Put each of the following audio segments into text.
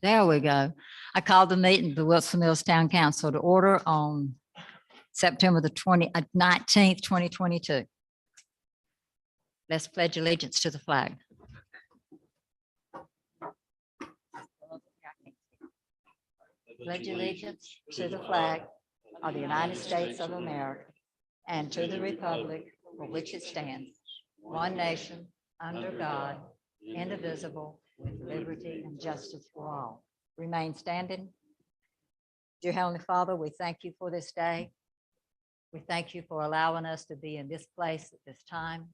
There we go. I called the meeting, of the Wilson Mills Town Council to order on September the 19th, 2022. Let's pledge allegiance to the flag. Pledge allegiance to the flag of the United States of America and to the republic for which it stands, one nation, under God, indivisible, with liberty and justice for all. Remain standing. Dear Heavenly Father, we thank you for this day. We thank you for allowing us to be in this place at this time.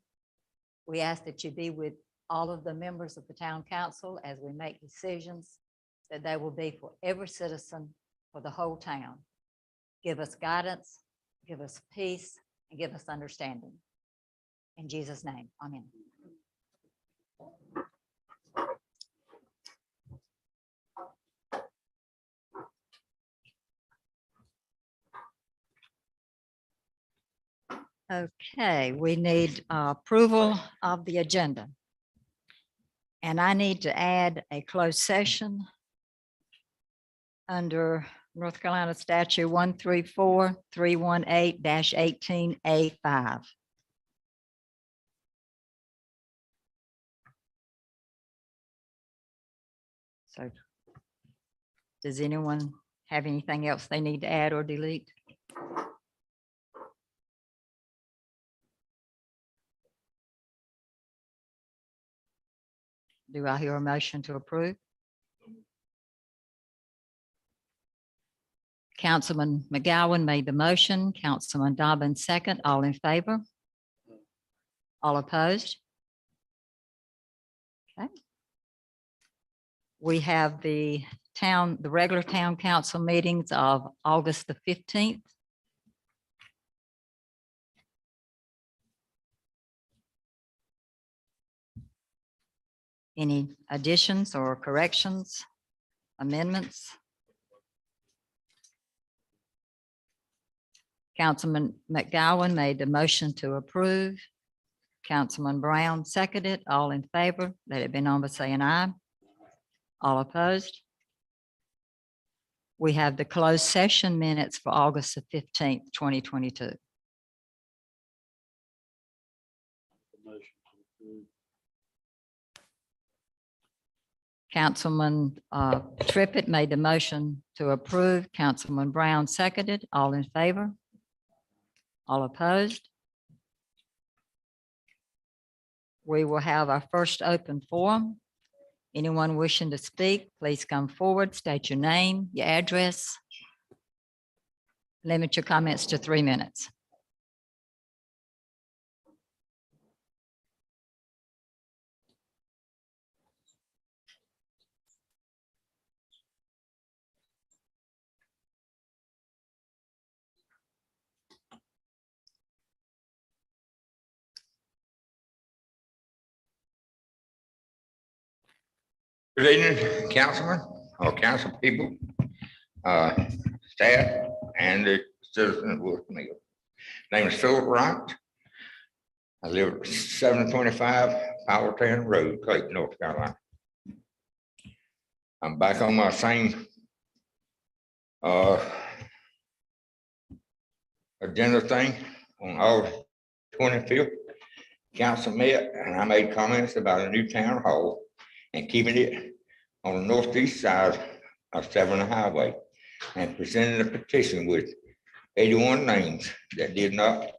We ask that you be with all of the members of the town council as we make decisions, that they will be for every citizen, for the whole town. Give us guidance, give us peace, and give us understanding. In Jesus' name, amen. Okay, we need approval of the agenda. And I need to add a closed session under North Carolina Statute 134318-18A5. So does anyone have anything else they need to add or delete? Do I hear a motion to approve? Councilman McGowan made the motion, Councilman Dobbins second. All in favor? All opposed? Okay. We have the regular town council meetings of August the 15th. Any additions or corrections, amendments? Councilman McGowan made the motion to approve. Councilman Brown seconded. All in favor, let it be known by saying aye. All opposed? We have the closed session minutes for August the 15th, 2022. Councilman Trippett made the motion to approve. Councilman Brown seconded. All in favor? All opposed? We will have our first open forum. Anyone wishing to speak, please come forward, state your name, your address. Limit your comments to 3 minutes. Good evening, councilmen or council people, staff, and the citizens of Wilson Mills. Name is Philip Wright. I live at 725 Powelltown Road, Clayton, North Carolina. I'm back on my same agenda thing on August 25th. Council met and I made comments about a new town hall and keeping it on the northeast side of Severn Highway, and presented a petition with 81 names that did not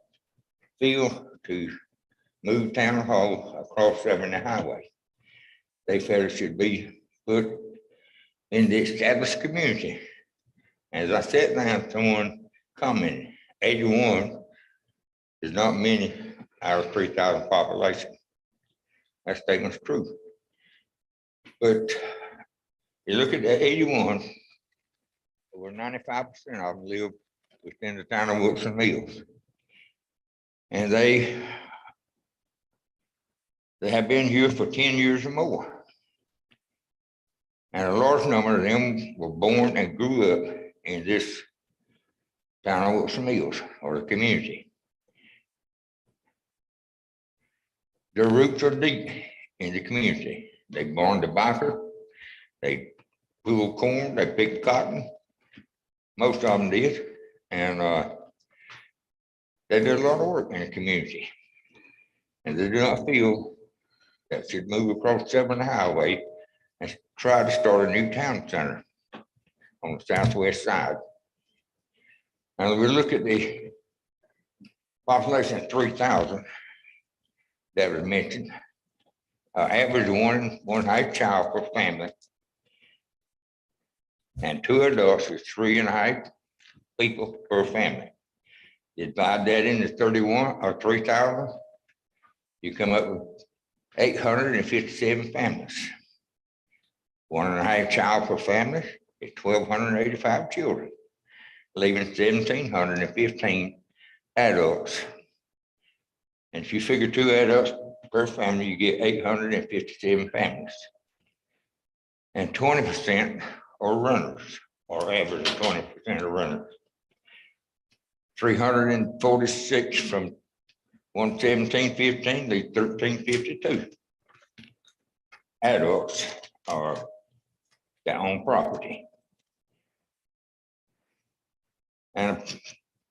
feel to move town hall across Severn Highway. They felt it should be put in the established community. As I sat down, someone commented, 81 is not many out of 3,000 population. That statement's true. But you look at the 81, over 95% of them live within the town of Wilson Mills. And they have been here for 10 years or more. And a large number of them were born and grew up in this town of Wilson Mills, or the community. Their roots are deep in the community. They born to biker. They grew corn, they picked cotton. Most of them did. And they did a lot of work in the community. And they do not feel that should move across 7 Highway and try to start a new town center on the southwest side. And we look at the population of 3,000 that was mentioned. Average one half child per family. And 2 adults is 3.5 people per family. You divide that into 31 or 3,000, you come up with 857 families. 1.5 child per family is 1,285 children, leaving 1,715 adults. And if you figure 2 adults per family, you get 857 families. And 20% are runners, or average of 20% are runners. 346 from 11715 leaves 1352 adults are that own property. And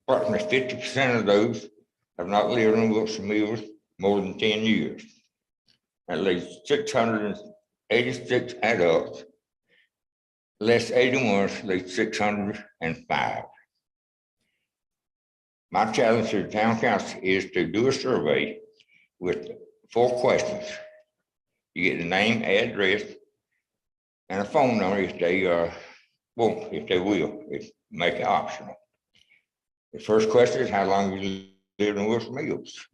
approximately 50% of those have not lived in Wilson Mills more than 10 years. That leaves 686 adults. Less 81 leaves 605. My challenge to the town council is to do a survey with 4 questions. You get the name, address, and a phone number if they won't, if they will, if make it optional. The first question is how long you live in Wilson Mills?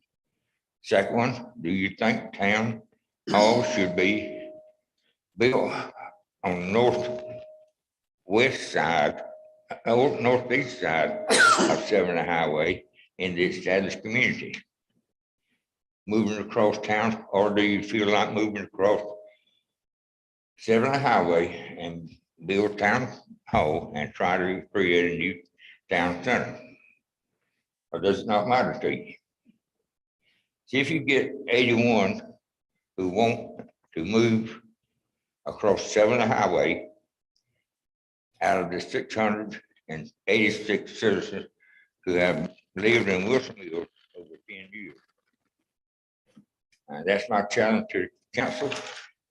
Second one, do you think town hall should be built on the northwest side, northeast side of 7 Highway in the established community? Moving across town, or do you feel like moving across 7 Highway and build town hall and try to create a new town center? Or does it not matter to you? See if you get 81 who want to move across 7 Highway out of the 686 citizens who have lived in Wilson Mills over 10 years. That's my challenge to the council.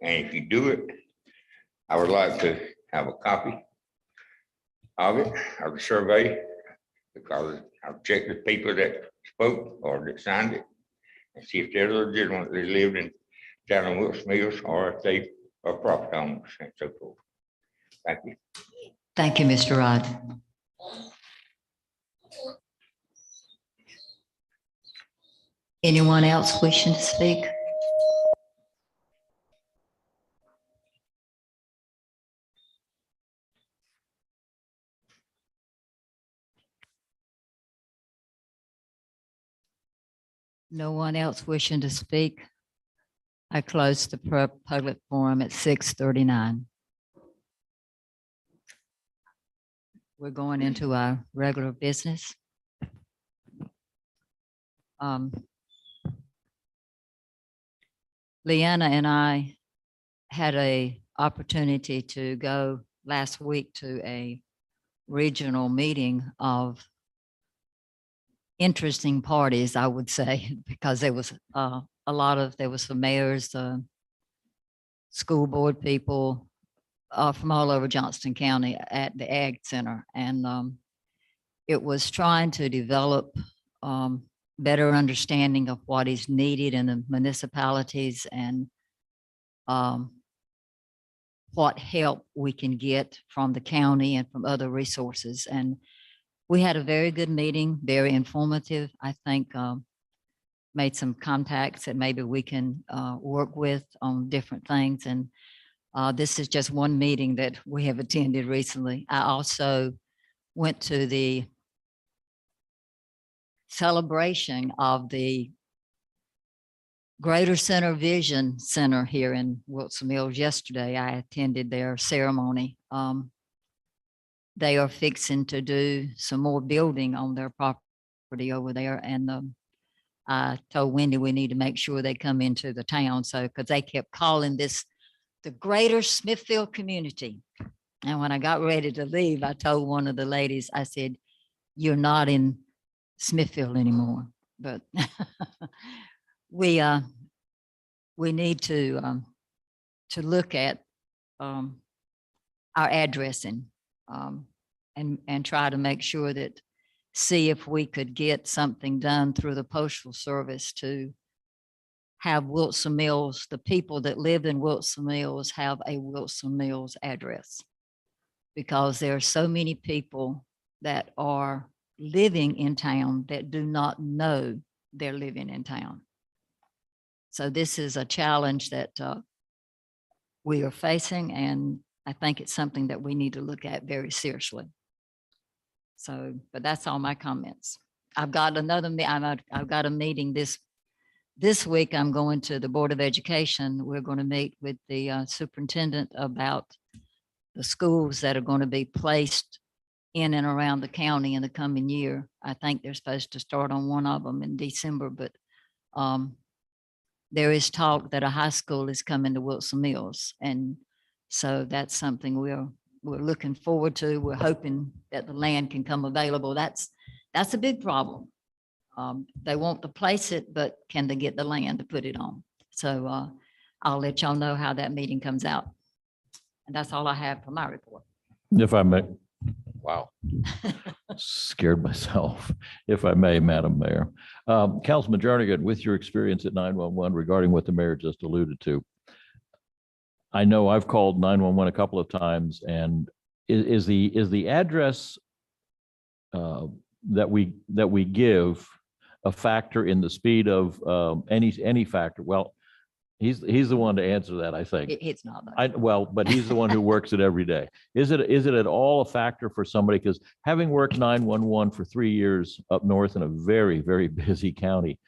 And if you do it, I would like to have a copy of it, of the survey, because I've checked the people that spoke or that signed it and see if they're legitimately lived in town of Wilson Mills or if they are property owners and so forth. Thank you. Thank you, Mr. Rod. Anyone else wishing to speak? No one else wishing to speak? I close the public forum at 6:39. We're going into our regular business. Leanna and I had a opportunity to go last week to a regional meeting of interesting parties, I would say, because there was there was some mayors, school board people from all over Johnston County at the Ag Center. And it was trying to develop better understanding of what is needed in the municipalities and what help we can get from the county and from other resources. And we had a very good meeting, very informative. I think made some contacts that maybe we can work with on different things. And this is just one meeting that we have attended recently. I also went to the celebration of the Greater Center Vision Center here in Wilson Mills yesterday. I attended their ceremony. They are fixing to do some more building on their property over there. And I told Wendy we need to make sure they come into the town. So, because they kept calling this the Greater Smithfield community. And when I got ready to leave, I told one of the ladies, I said, "You're not in Smithfield anymore." But we we need to look at our addressing and try to make sure that, see if we could get something done through the Postal Service to have Wilson Mills, the people that live in Wilson Mills have a Wilson Mills address. Because there are so many people that are living in town that do not know they're living in town. So this is a challenge that we are facing, and I think it's something that we need to look at very seriously. So, but that's all my comments. I've got another, I've got a meeting this week. I'm going to the Board of Education. We're going to meet with the superintendent about the schools that are going to be placed in and around the county in the coming year. I think they're supposed to start on one of them in December, but there is talk that a high school is coming to Wilson Mills. And so that's something we're looking forward to. We're hoping that the land can come available. That's a big problem. They want to place it, but can they get the land to put it on? So I'll let y'all know how that meeting comes out. And that's all I have for my report. If I may, wow, scared myself. If I may, Madam Mayor. Councilman Jernigan, with your experience at 911 regarding what the mayor just alluded to, I know I've called 911 a couple of times, and is the address that we give a factor in the speed of any factor? Well, he's the one to answer that, I think. It's not. Though. Well, but he's the one who works it every day. Is it at all a factor for somebody? Because having worked 911 for 3 years up north in a very, very busy county,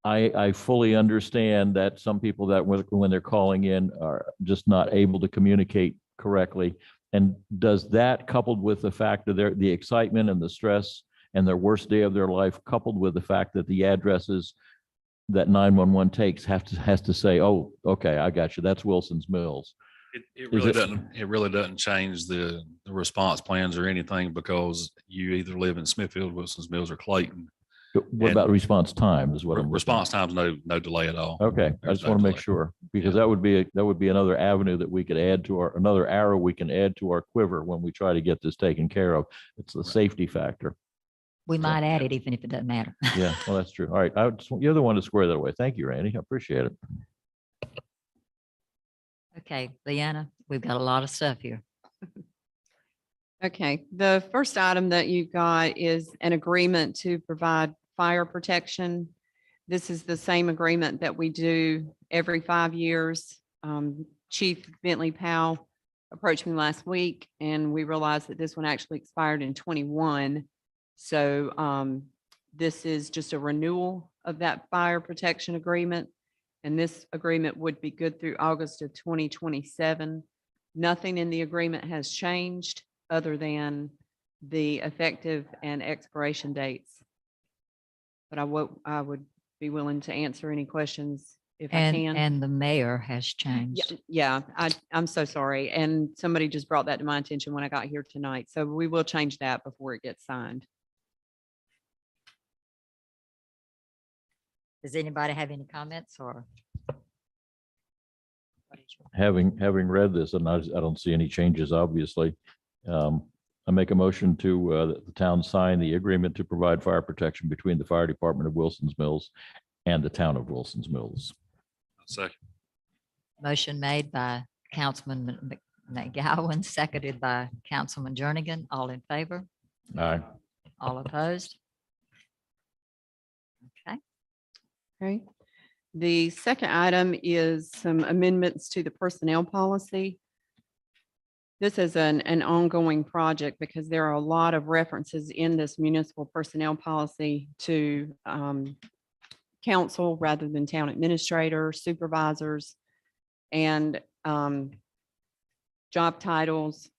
I fully understand that some people that when they're calling in are just not able to communicate correctly. And does that, coupled with the fact of the excitement and the stress and their worst day of their life, coupled with the fact that the addresses that 911 takes has to say, oh, okay, I got you. That's Wilson's Mills. It really doesn't change the response plans or anything, because you either live in Smithfield, Wilson's Mills, or Clayton. What about response time is what I'm. Response times, no delay at all. Okay, I There's just no want to make delay. sure, because that would be another avenue that we could add to another arrow we can add to our quiver when we try to get this taken care of. It's the safety factor. We might add it even if it doesn't matter. Yeah, well, that's true. All right, you're the one to square that away. Thank you, Randy. I appreciate it. Okay, Leanna, we've got a lot of stuff here. Okay, the first item that you've got is an agreement to provide fire protection. This is the same agreement that we do every 5 years. Chief Bentley Powell approached me last week, and we realized that this one actually expired in 21. So this is just a renewal of that fire protection agreement. And this agreement would be good through August of 2027. Nothing in the agreement has changed other than the effective and expiration dates. But I would be willing to answer any questions if I can. And the mayor has changed. Yeah, I'm so sorry. And somebody just brought that to my attention when I got here tonight. So we will change that before it gets signed. Does anybody have any comments or? Having read this, and I don't see any changes, obviously. I make a motion to that the town sign the agreement to provide fire protection between the fire department of Wilson's Mills and the town of Wilson's Mills. Second. Motion made by Councilman McGowan, seconded by Councilman Jernigan. All in favor? Aye. All opposed? Okay. Okay. The second item is some amendments to the personnel policy. This is an ongoing project because there are a lot of references in this municipal personnel policy to council rather than town administrator, supervisors, and job titles,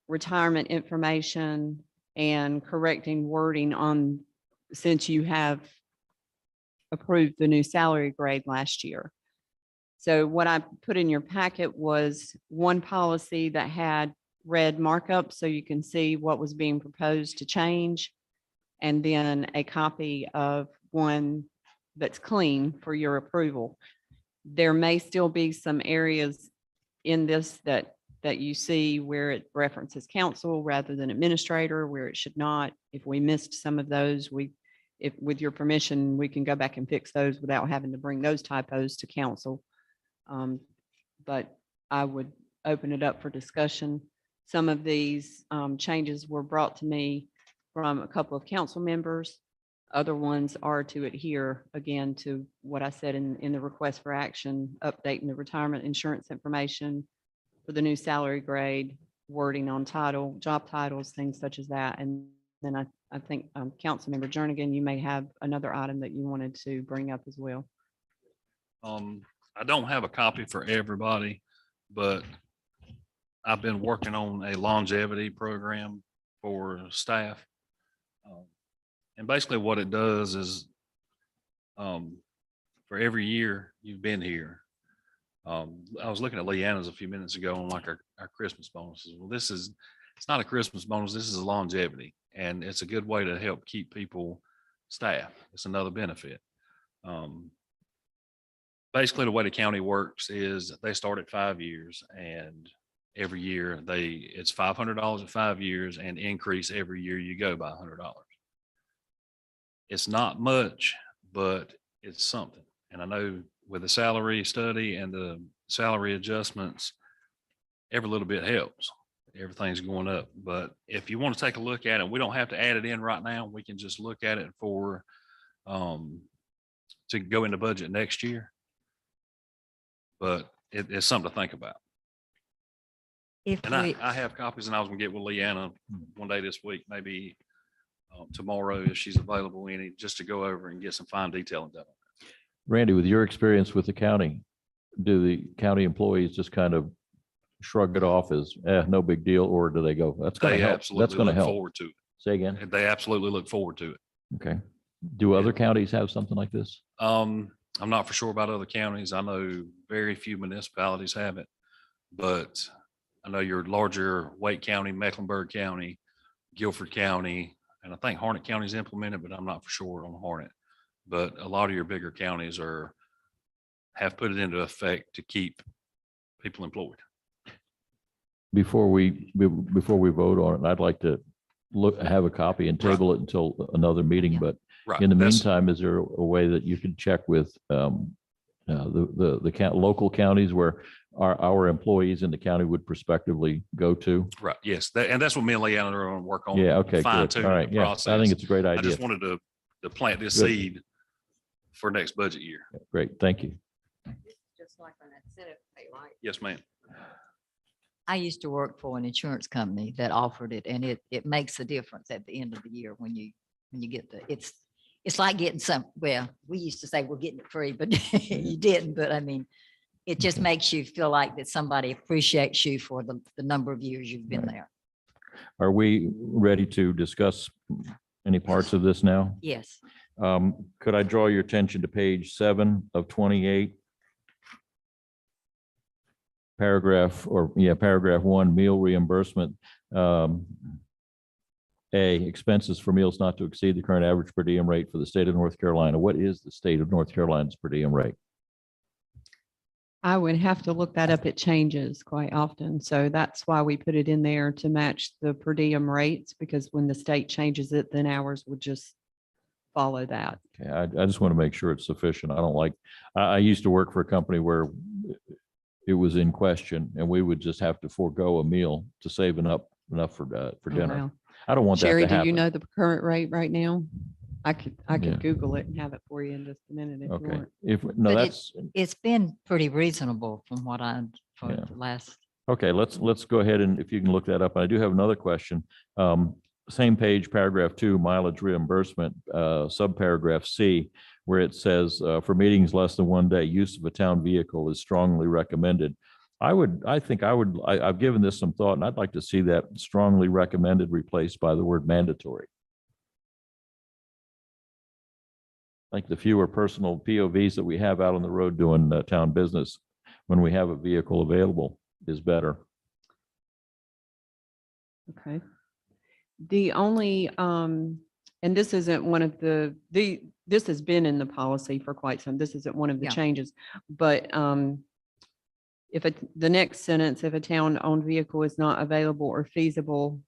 retirement information, and correcting wording on, since you have approved the new salary grade last year. So what I put in your packet was one policy that had red markup so you can see what was being proposed to change. And then a copy of one that's clean for your approval. There may still be some areas in this that you see where it references council rather than administrator, where it should not. If we missed some of those, if with your permission, we can go back and fix those without having to bring those typos to council. But I would open it up for discussion. Some of these changes were brought to me from a couple of council members. Other ones are to adhere again to what I said in the request for action, updating the retirement insurance information for the new salary grade, wording on title, job titles, things such as that. And then I think Councilmember Jernigan, you may have another item that you wanted to bring up as well. I don't have a copy for everybody, but I've been working on a longevity program for staff. And basically what it does is, for every year you've been here, I was looking at Leanna's a few minutes ago on like our Christmas bonuses. Well, it's not a Christmas bonus. This is a longevity, and it's a good way to help keep people staff. It's another benefit. Basically the way the county works is they start at 5 years, and every year it's $500 at 5 years and increase every year you go by $100. It's not much, but it's something. And I know with the salary study and the salary adjustments, every little bit helps. Everything's going up. But if you want to take a look at it, we don't have to add it in right now. We can just look at it for to go into budget next year. But it's something to think about. If And we, I have copies, and I was gonna get with Leanna one day this week, maybe tomorrow if she's available, any, just to go over and get some fine detailing done. Randy, with your experience with the county, do the county employees just kind of shrug it off as, no big deal, or do they go, that's going They to help? That's absolutely going to look help. forward to it. Say again? And they absolutely look forward to it. Okay. Do other counties have something like this? I'm not for sure about other counties. I know very few municipalities have it, but I know your larger Wake County, Mecklenburg County, Guilford County, and I think Harnett County's implemented, but I'm not for sure on Harnett. But a lot of your bigger counties have put it into effect to keep people employed. Before we vote on it, I'd like to have a copy and table it until another meeting, Yeah. but Right. in the That's- meantime, is there a way that you can check with the local counties where our employees in the county would prospectively go to? Right. Yes. And that's what me and Leanna are going to work on. Yeah, okay, Fine good. tune All right, the yeah, I process. think it's a great I idea. just wanted to plant this Good. seed for next budget year. Great, thank you. just like on that Senate pay, right? Yes, ma'am. I used to work for an insurance company that offered it, and it makes a difference at the end of the year when you get it's like getting well, we used to say we're getting it free, but you didn't, but I mean, it just makes you feel like that somebody appreciates you for the number of years you've been Right. there. Are we ready to discuss any parts of this now? Yes. Could I draw your attention to page 7 of 28? Paragraph 1, meal reimbursement. A, expenses for meals not to exceed the current average per diem rate for the state of North Carolina. What is the state of North Carolina's per diem rate? I would have to look that up. It changes quite often. So that's why we put it in there to match the per diem rates, because when the state changes it, then ours would just follow that. Okay, I just want to make sure it's sufficient. I used to work for a company where it was in question and we would just have to forego a meal to save enough for Oh, dinner. wow. I don't want that Sherry, to do you happen. know the current rate right now? I could Yeah. Google it and have it for you in just a minute if you Okay, want. no, But that's, It's been pretty reasonable from what for Yeah. the last, okay, let's go ahead and if you can look that up. I do have another question. Same page, paragraph 2, mileage reimbursement, subparagraph C, where it says, for meetings less than 1 day, use of a town vehicle is strongly recommended. I've given this some thought and I'd like to see that strongly recommended replaced by the word mandatory. Like the fewer personal POVs that we have out on the road doing town business, when we have a vehicle available is better. Okay. The only, and this isn't one of this has been in the policy for quite some, this isn't one of the Yeah. changes, but, if the next sentence, if a town-owned vehicle is not available or feasible,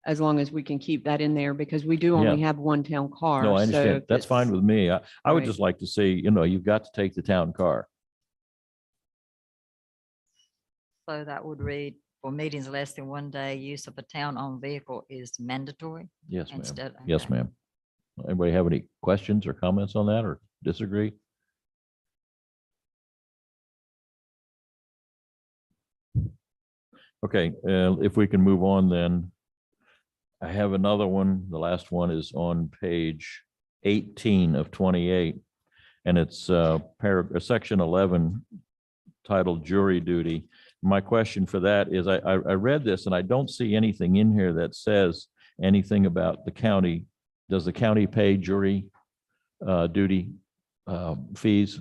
as long as we can keep that in there, because we do only Yeah. have one town car. No, I so understand. if That's fine it's- with me. I would Right. just like to see, you've got to take the town car. So that would read, for meetings less than one day, use of a town-owned vehicle is mandatory Yes, ma'am. instead. Yes, okay. ma'am. Anybody have any questions or comments on that or disagree? Okay, if we can move on then. I have another one. The last one is on page 18 of 28. And it's section 11 titled jury duty. My question for that is I read this and I don't see anything in here that says anything about the county. Does the county pay jury duty fees?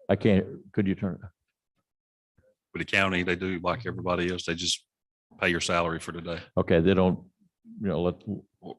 I can't, could you turn? With the county, they do like everybody else. They just pay your salary for the day. Okay, they don't,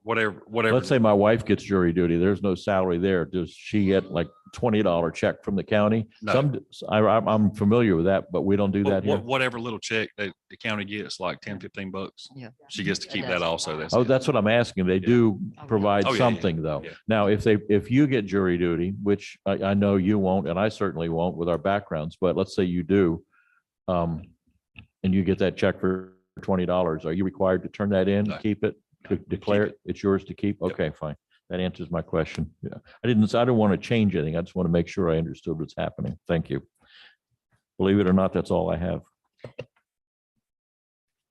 Whatever. let's say my wife gets jury duty. There's no salary there. Does she get like $20 check from the county? No. I'm familiar with that, but we don't do that here. Whatever little check that the county gets, like 10, 15 bucks. Yeah. She gets to keep It that does. also. That's Oh, it. that's what I'm asking. They do Okay. provide Oh, yeah, yeah, something though. yeah. Now, if you get jury duty, which I know you won't, and I certainly won't with our backgrounds, but let's say you do, and you get that check for $20, are you required to turn that in, No. keep it, to declare it. it? It's yours to keep? Yep. Okay, fine. That answers my question. Yeah. I don't want to change anything. I just want to make sure I understood what's happening. Thank you. Believe it or not, that's all I have.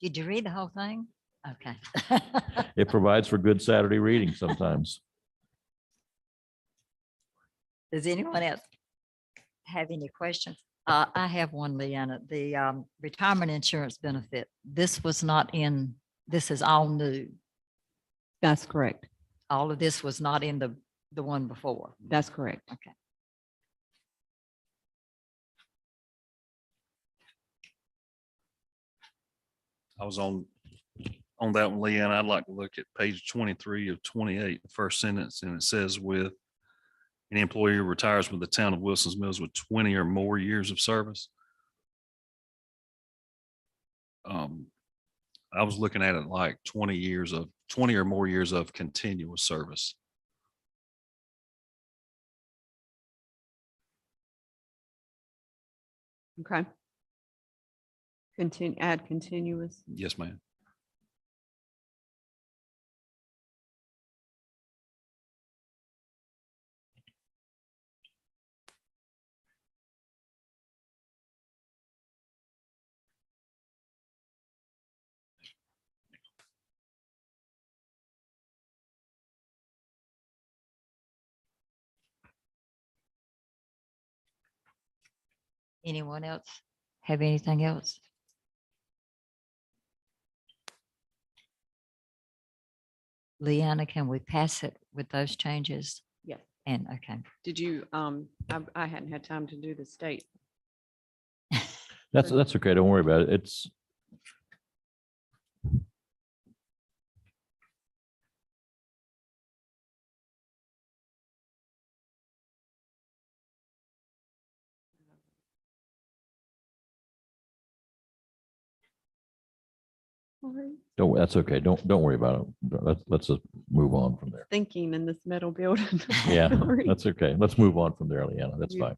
Did you read the whole thing? Okay. It provides for good Saturday reading sometimes. Does anyone else have any questions? I have one, Leanna. The retirement insurance benefit, this was not in, this is all new. That's correct. All of this was not in the one before. That's correct. Okay. I was on that one, Leanne. I'd like to look at page 23 of 28, the first sentence, and it says with an employee who retires with the town of Wilson's Mills with 20 or more years of service. I was looking at it like 20 or more years of continuous service. Okay. Add continuous. Yes, ma'am. Anyone else have anything else? Leanna, can we pass it with those changes? Yes. And, okay. Did you, I hadn't had time to do the state. That's okay. Don't worry about it. It's, that's okay. Don't worry about it. Let's just move on from there. Thinking in this metal building. Yeah, Sorry. that's okay. Let's move on from there, Leanna. That's You- fine.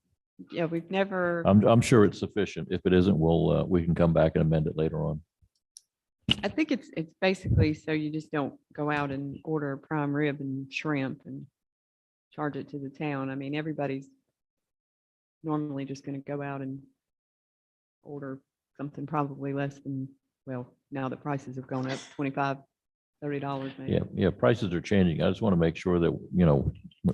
Yeah, we've never, I'm sure it's sufficient. If it isn't, we can come back and amend it later on. I think it's basically so you just don't go out and order a prime rib and shrimp and charge it to the town. I mean, everybody's normally just going to go out and order something probably less than, well, now the prices have gone up $25, $30 maybe. Yeah, prices are changing. I just want to make sure that,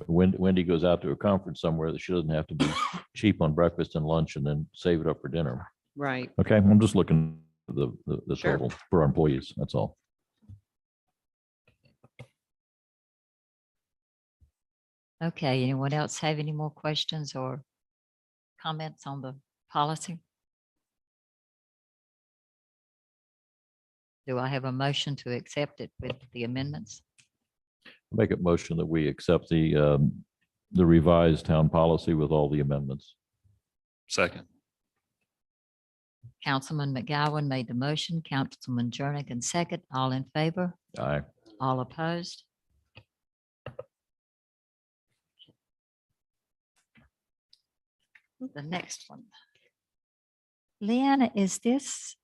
when Wendy goes out to a conference somewhere, that she doesn't have to be cheap on breakfast and lunch and then save it up for dinner. Right. Okay, I'm just looking at the Sure. total for our employees. That's all. Okay, anyone else have any more questions or comments on the policy? Do I have a motion to accept it with the amendments? Make a motion that we accept the revised town policy with all the amendments. Second. Councilman McGowan made the motion, Councilman Jernigan second. All in favor? Aye. All opposed? The next one. Leanna, is this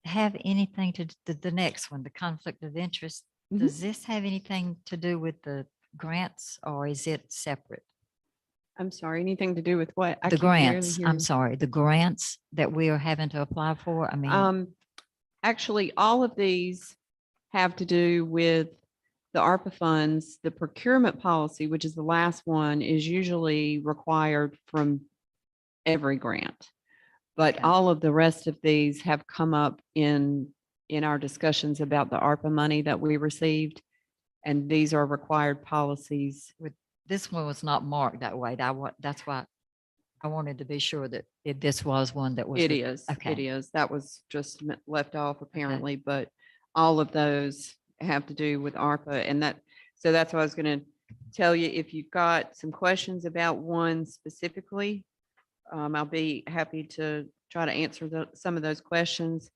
have anything to, the next one, the conflict of interest? Mhm. Does this have anything to do with the grants or is it separate? I'm sorry, anything to do with what? I The can barely grants, hear I'm you. sorry, the grants that we are having to apply for? I mean, Actually, all of these have to do with the ARPA funds. The procurement policy, which is the last one, is usually required from every grant. But Okay. all of the rest of these have come up in our discussions about the ARPA money that we received. And these are required policies. this one was not marked that way. That's why I wanted to be sure that this was one that was. It the- is, it Okay. is. That was just left off apparently, but all of those have to do with ARPA and so that's what I was going to tell you. If you've got some questions about one specifically, I'll be happy to try to answer some of those questions.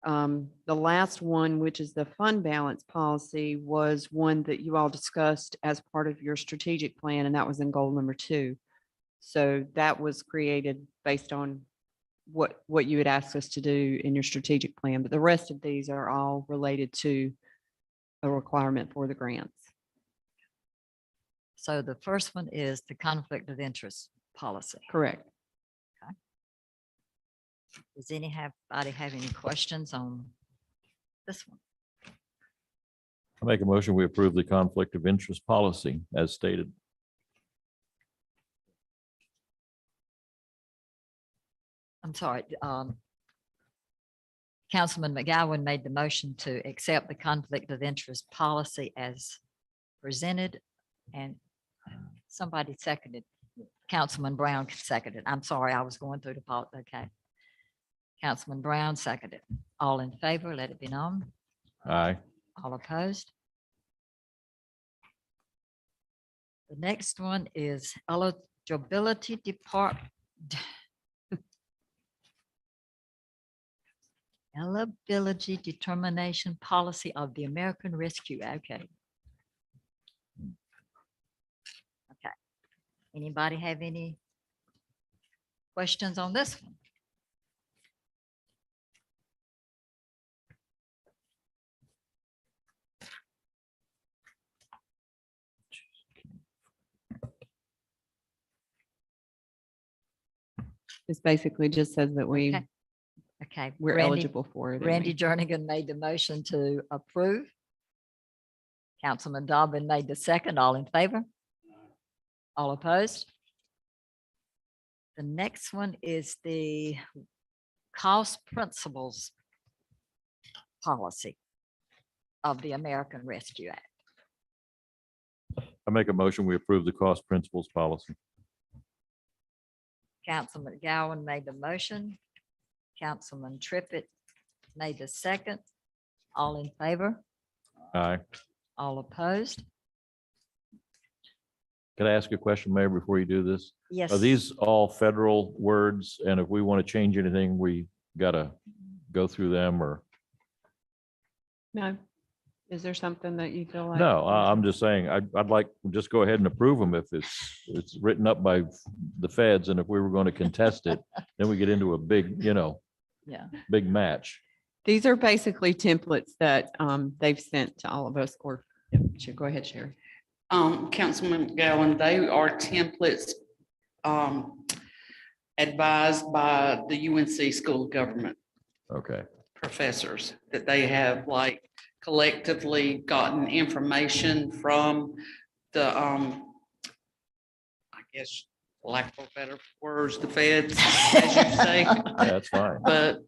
The last one, which is the fund balance policy, was one that you all discussed as part of your strategic plan, and that was in goal number 2. So that was created based on what you had asked us to do in your strategic plan, but the rest of these are all related to a requirement for the grants. So the first one is the conflict of interest policy. Correct. Does anybody have any questions on this one? I make a motion, we approve the conflict of interest policy as stated. I'm sorry. Councilman McGowan made the motion to accept the conflict of interest policy as presented, and somebody seconded. Councilman Brown seconded. I'm sorry, I was going through the okay. Councilman Brown seconded. All in favor, let it be known. Aye. All opposed? The next one is eligibility eligibility determination policy of the American Rescue. Okay. Okay. Anybody have any questions on this one? This basically just says that Okay. Okay. we're Randy- eligible for it. Randy Jernigan made the motion to approve. Councilman Dobbin made the second. All in favor? All opposed? The next one is the cost principles policy of the American Rescue Act. I make a motion, we approve the cost principles policy. Councilman Gowan made the motion. Councilman Trippett made the second. All in favor? Aye. All opposed? Could I ask a question, Mayor, before you do this? Yes. Are these all federal words? And if we want to change anything, we gotta go through them or? No. Is there something that you feel like? No, I'm just saying, I'd like, just go ahead and approve them if it's written up by the feds. And if we were going to contest it, then we get into a big, Yeah. big match. These are basically templates that they've sent to all of us, or, go ahead, Sherry. Councilman Gowan, they are templates advised by the UNC School of Government Okay. professors that they have like collectively gotten information from the, I guess, lack of better words, the feds, as you say. Yeah, that's fine. But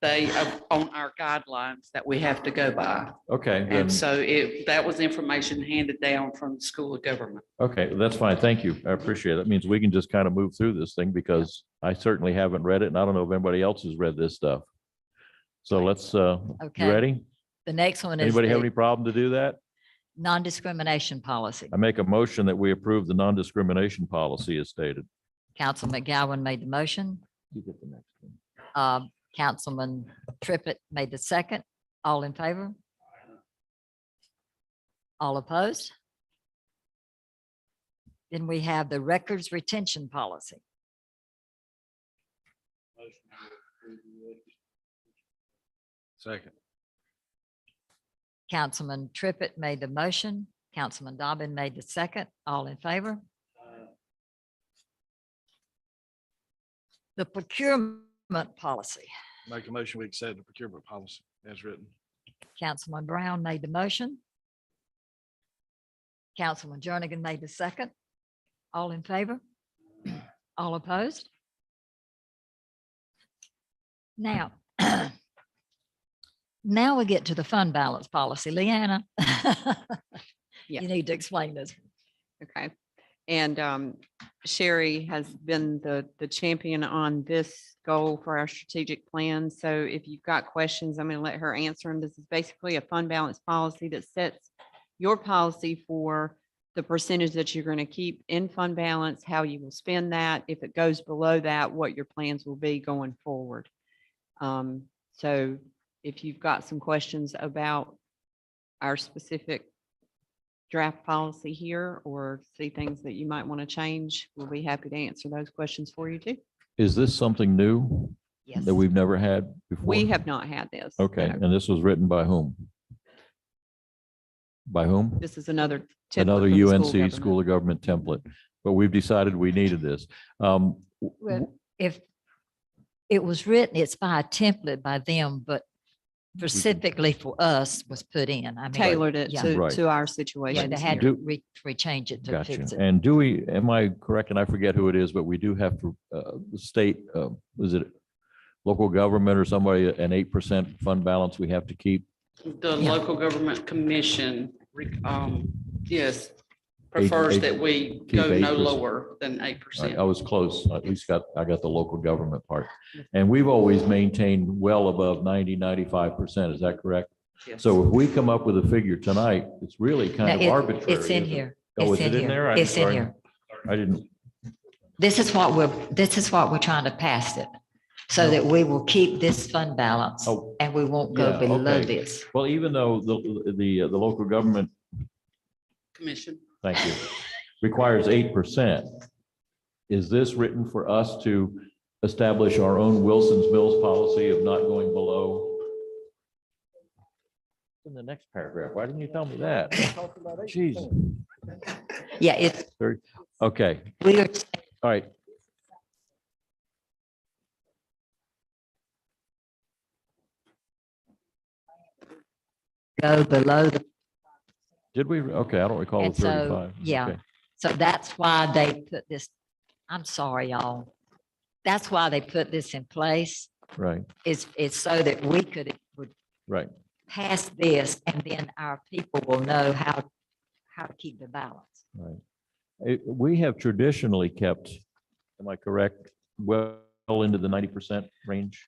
they are on our guidelines that we have to go by. Okay, then, And so that was information handed down from the School of Government. okay, that's fine. Thank you. I appreciate it. That means we can just kind of move through this thing because I certainly haven't read it and I don't know if anybody else has read this stuff. So let's, you Okay. ready? The next one is Anybody have the any problem to do that? non-discrimination policy. I make a motion that we approve the non-discrimination policy as stated. Council McGowan made the motion. You get the next one. Councilman Trippett made the second. All in favor? All opposed? Then we have the records retention policy. Second. Councilman Trippett made the motion. Councilman Dobbin made the second. All in favor? The procurement policy. Make a motion, we accept the procurement policy as written. Councilman Brown made the motion. Councilman Jernigan made the second. All in favor? All opposed? Now, now we get to the fund balance policy. Leanna. Yeah. You need to explain this. Okay. And Sherry has been the champion on this goal for our strategic plan. So if you've got questions, I'm going to let her answer them. This is basically a fund balance policy that sets your policy for the percentage that you're going to keep in fund balance, how you will spend that. If it goes below that, what your plans will be going forward. So if you've got some questions about our specific draft policy here or see things that you might want to change, we'll be happy to answer those questions for you too. Is this something new Yes. that we've never had before? We have not had this. Okay, no. and this was written by whom? By whom? This is another. template Another from the UNC government. school of government template, but we've decided we needed this. Well, if it was written, it's by a template by them, but specifically for us was put in. I mean, Tailored it yeah. Right. to our Yeah, situation. they had Do- to rechange it to Gotcha. fix it. And do we, am I correct? And I forget who it is, but we do have to, the state, was it local government or somebody, an 8% fund balance we have to keep? The Yeah. local government commission, yes, prefers eight- that we keep go no 8%. lower than 8%. I was close. At least I got the local government part. And we've always maintained well above 90-95%. Is that correct? Yes. So if we come up with a figure tonight, it's really Now, kind of arbitrary. It's in isn't it? here. Oh, It's is it in here. there? I'm It's in sorry. here. I didn't, This is what we're trying to pass it. So that we will keep this fund balance Oh, and we won't go yeah, below okay. this. well, even though the local government, Commission. thank you, requires 8%, is this written for us to establish our own Wilson's Mills policy of not going below? In the next paragraph, why didn't you tell me that? Jeez, Yeah, it's, okay, we are, all right. go below the, Did we? Okay, I don't recall the and so, 35. yeah. Okay. So that's why they put this, I'm sorry, y'all. That's why they put this in place Right, is so that we would right. pass this and then our people will know how to keep the balance. Right. We have traditionally kept, am I correct, well into the 90% range?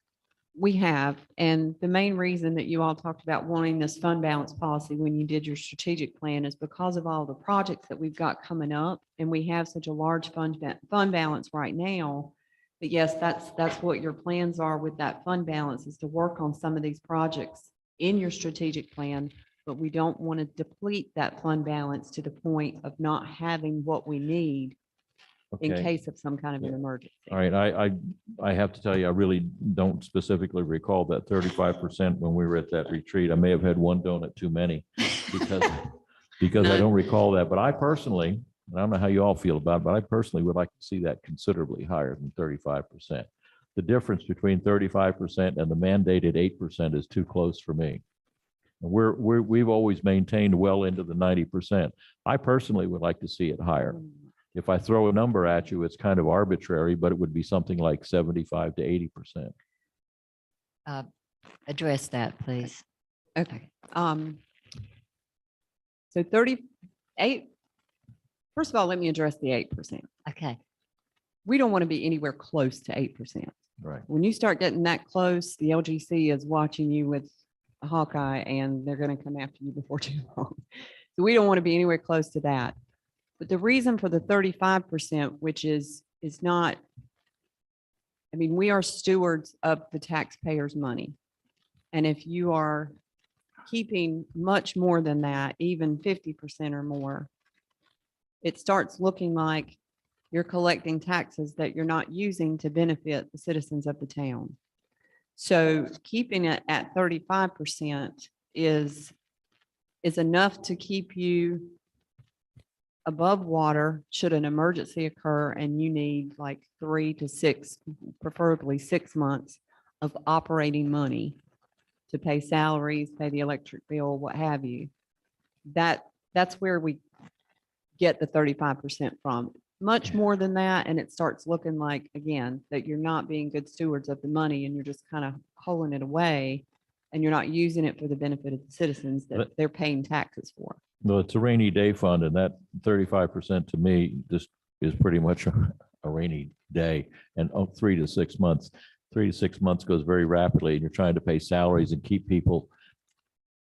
We have, and the main reason that you all talked about wanting this fund balance policy when you did your strategic plan is because of all the projects that we've got coming up. And we have such a large fund balance right now. But yes, that's what your plans are with that fund balance is to work on some of these projects in your strategic plan. But we don't want to deplete that fund balance to the point of not having what we need in Okay. case of some kind of an emergency. All right, I have to tell you, I really don't specifically recall that 35% when we were at that retreat. I may have had one donut too many because I don't recall that. But I personally, and I don't know how you all feel about it, but I personally would like to see that considerably higher than 35%. The difference between 35% and the mandated 8% is too close for me. And we've always maintained well into the 90%. I personally would like to see it higher. If I throw a number at you, it's kind of arbitrary, but it would be something like 75 to 80%. Address that, please. Okay. So 38, first of all, let me address the 8%. Okay. We don't want to be anywhere close to 8%. Right. When you start getting that close, the LGC is watching you with a hawk eye and they're going to come after you before too long. So we don't want to be anywhere close to that. But the reason for the 35%, which is not, I mean, we are stewards of the taxpayers' money. And if you are keeping much more than that, even 50% or more, it starts looking like you're collecting taxes that you're not using to benefit the citizens of the town. So keeping it at 35% is enough to keep you above water should an emergency occur and you need like 3 to 6, preferably 6 months of operating money to pay salaries, pay the electric bill, what have you. That's where we get the 35% from. Much more than that, and it starts looking like, again, that you're not being good stewards of the money and you're just kind of holding it away and you're not using it for the benefit of the citizens that But- they're paying taxes for. No, it's a rainy day fund, and that 35% to me just is pretty much a rainy day. And 3 to 6 months, 3 to 6 months goes very rapidly, and you're trying to pay salaries and keep people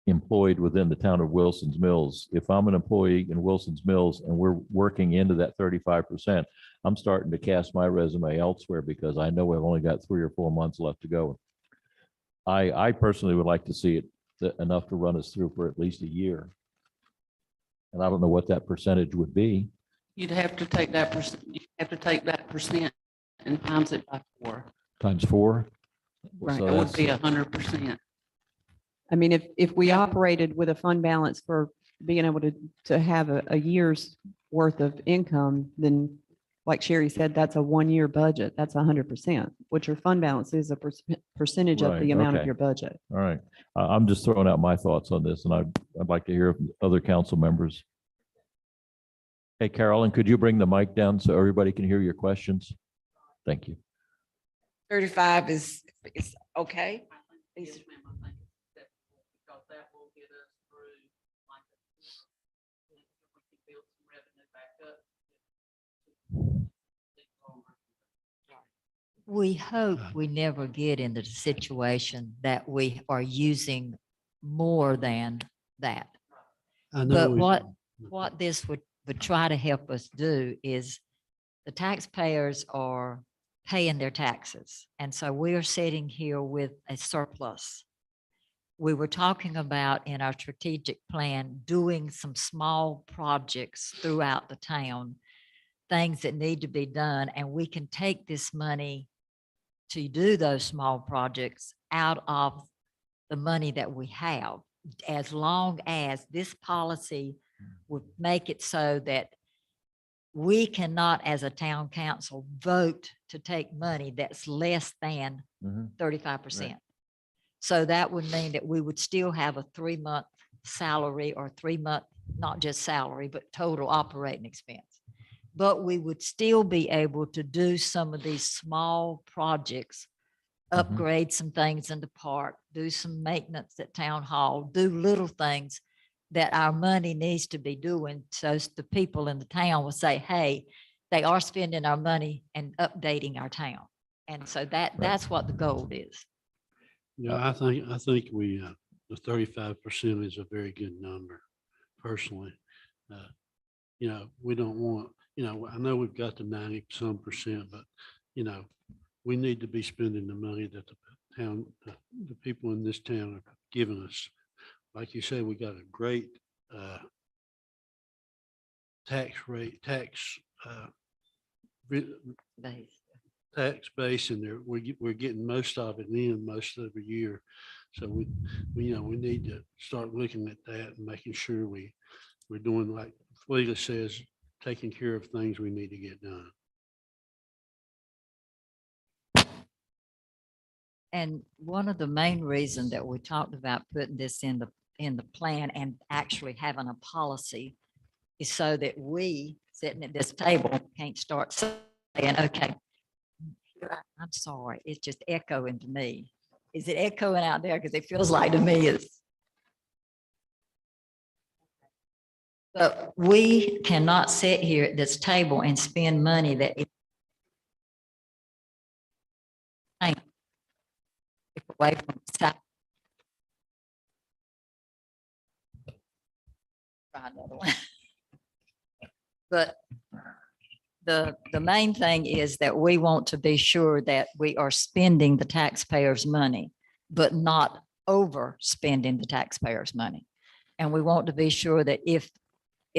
employed within the town of Wilson's Mills. If I'm an employee in Wilson's Mills and we're working into that 35%, I'm starting to cast my resume elsewhere because I know I've only got 3 or 4 months left to go. I personally would like to see it enough to run us through for at least a year. And I don't know what that percentage would be. You'd have to take that percent, you have to take that percent and times it by 4. Times 4. Right. So It would that's- be 100%. I mean, if we operated with a fund balance for being able to have a year's worth of income, then like Sherry said, that's a 1-year budget. That's 100%, which your fund balance is a percentage of Right, the amount of okay. your budget. All right. I'm just throwing out my thoughts on this, and I'd like to hear from other council members. Hey, Carolyn, could you bring the mic down so everybody can hear your questions? Thank you. 35 is okay. Yes, ma'am, I think that, because that will get us through like, we can build some revenue back up. We hope we never get into the situation that we are using more than that. I know. But we- what this would try to help us do is the taxpayers are paying their taxes. And so we are sitting here with a surplus. We were talking about in our strategic plan, doing some small projects throughout the town, things that need to be done, and we can take this money to do those small projects out of the money that we have, as long as this policy would make it so that we cannot, as a town council, vote to take money that's less than Mhm. 35%. So that would mean that we would still have a 3-month salary or 3-month, not just salary, but total operating expense. But we would still be able to do some of these small projects, upgrade some things in the park, do some maintenance at town hall, do little things that our money needs to be doing. So the people in the town will say, hey, they are spending our money and updating our town. And so that's what the goal is. Yeah, I think we, the 35% is a very good number personally. You know, we don't want, you know, I know we've got the 90-some percent, but you know, we need to be spending the money that the town, the people in this town are giving us. Like you said, we got a great tax rate, tax base in there. We're getting most of it in most of the year. So we, you know, we need to start looking at that and making sure we're doing like Fleeta says, taking care of things we need to get done. And one of the main reasons that we talked about putting this in the plan and actually having a policy is so that we sitting at this table can't start saying, okay, I'm sorry, it's just echoing to me. Is it echoing out there? Because it feels like to me it's. But we cannot sit here at this table and spend money that is away from south. Try another one. But the main thing is that we want to be sure that we are spending the taxpayers' money, but not overspending the taxpayers' money. And we want to be sure that if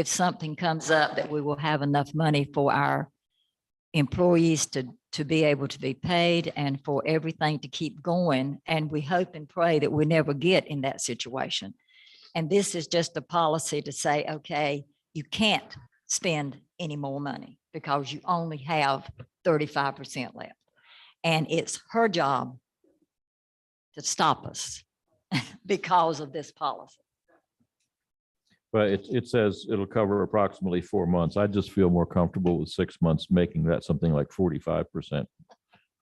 something comes up, that we will have enough money for our employees to be able to be paid and for everything to keep going. And we hope and pray that we never get in that situation. And this is just a policy to say, okay, you can't spend any more money because you only have 35% left. And it's her job to stop us because of this policy. But it says it'll cover approximately 4 months. I just feel more comfortable with 6 months, making that something like 45%,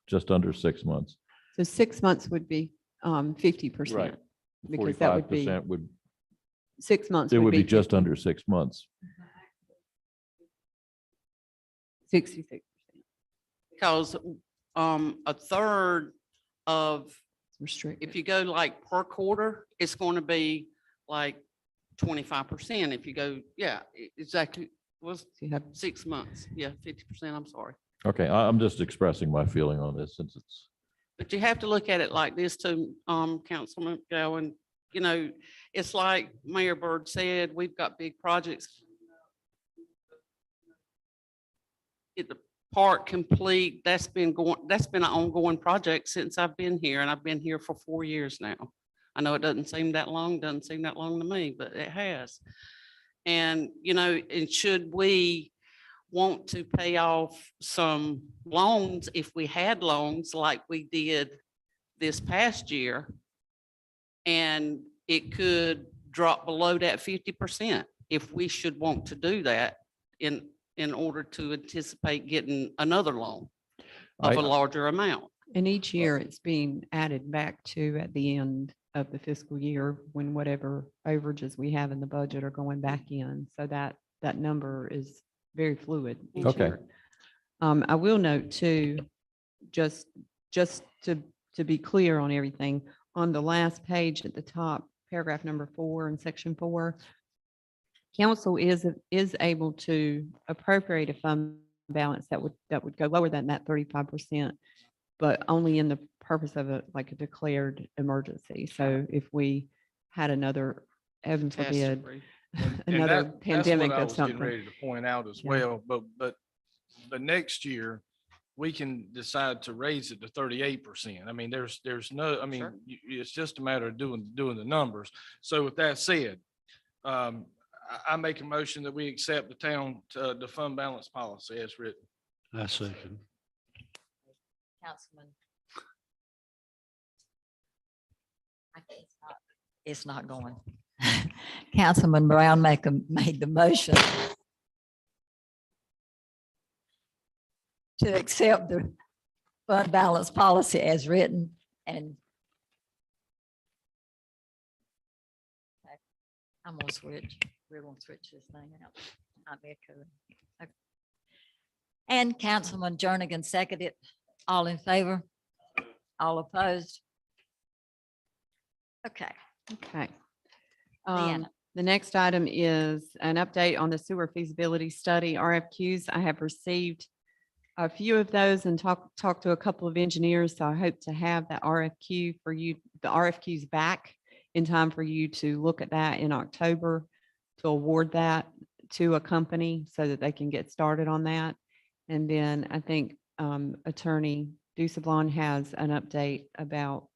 just under 6 months. So 6 months would be 50%. Because that would be 45% would, 6 months. it would be just 50, under 6 months. 66%. Because a third of, Restricted. if you go like per quarter, it's going to be like 25%. If you go, yeah, exactly, was So you have 6 months. Yeah, 50%, I'm sorry. Okay, I'm just expressing my feeling on this since it's, But you have to look at it like this too, Councilman Gowan. You know, it's like Mayor Byrd said, we've got big projects. Get the park complete. That's been an ongoing project since I've been here, and I've been here for 4 years now. I know it doesn't seem that long to me, but it has. And, you know, and should we want to pay off some loans, if we had loans like we did this past year, and it could drop below that 50% if we should want to do that in order to anticipate getting another loan of a larger amount. And each year it's being added back to at the end of the fiscal year when whatever overages we have in the budget are going back in. So that number is very fluid each Okay. year. I will note too, just to be clear on everything, on the last page at the top, paragraph number 4 in section 4, council is able to appropriate a fund balance that would go lower than that 35%, but only in the purpose of like a declared emergency. So if we had another, heaven forbid, Catastrophe. another That's pandemic what I of was getting something. ready to point out as Yeah. well, but next year, we can decide to raise it to 38%. I mean, there's no, I mean, Sure. it's just a matter of doing the numbers. So with that said, I make a motion that we accept the fund balance policy as written. I second. Councilman. It's not going. Councilman Brown made the motion to accept the fund balance policy as written, and I'm gonna switch. We're gonna switch this thing out. I'm echoing. Okay. And Councilman Jernigan seconded. All in favor? All opposed? Okay. Okay. Leanna. The next item is an update on the sewer feasibility study RFQs. I have received a few of those and talked to a couple of engineers. So I hope to have that RFQ for you, the RFQs back in time for you to look at that in October to award that to a company so that they can get started on that. And then I think Attorney Dusablon has an update about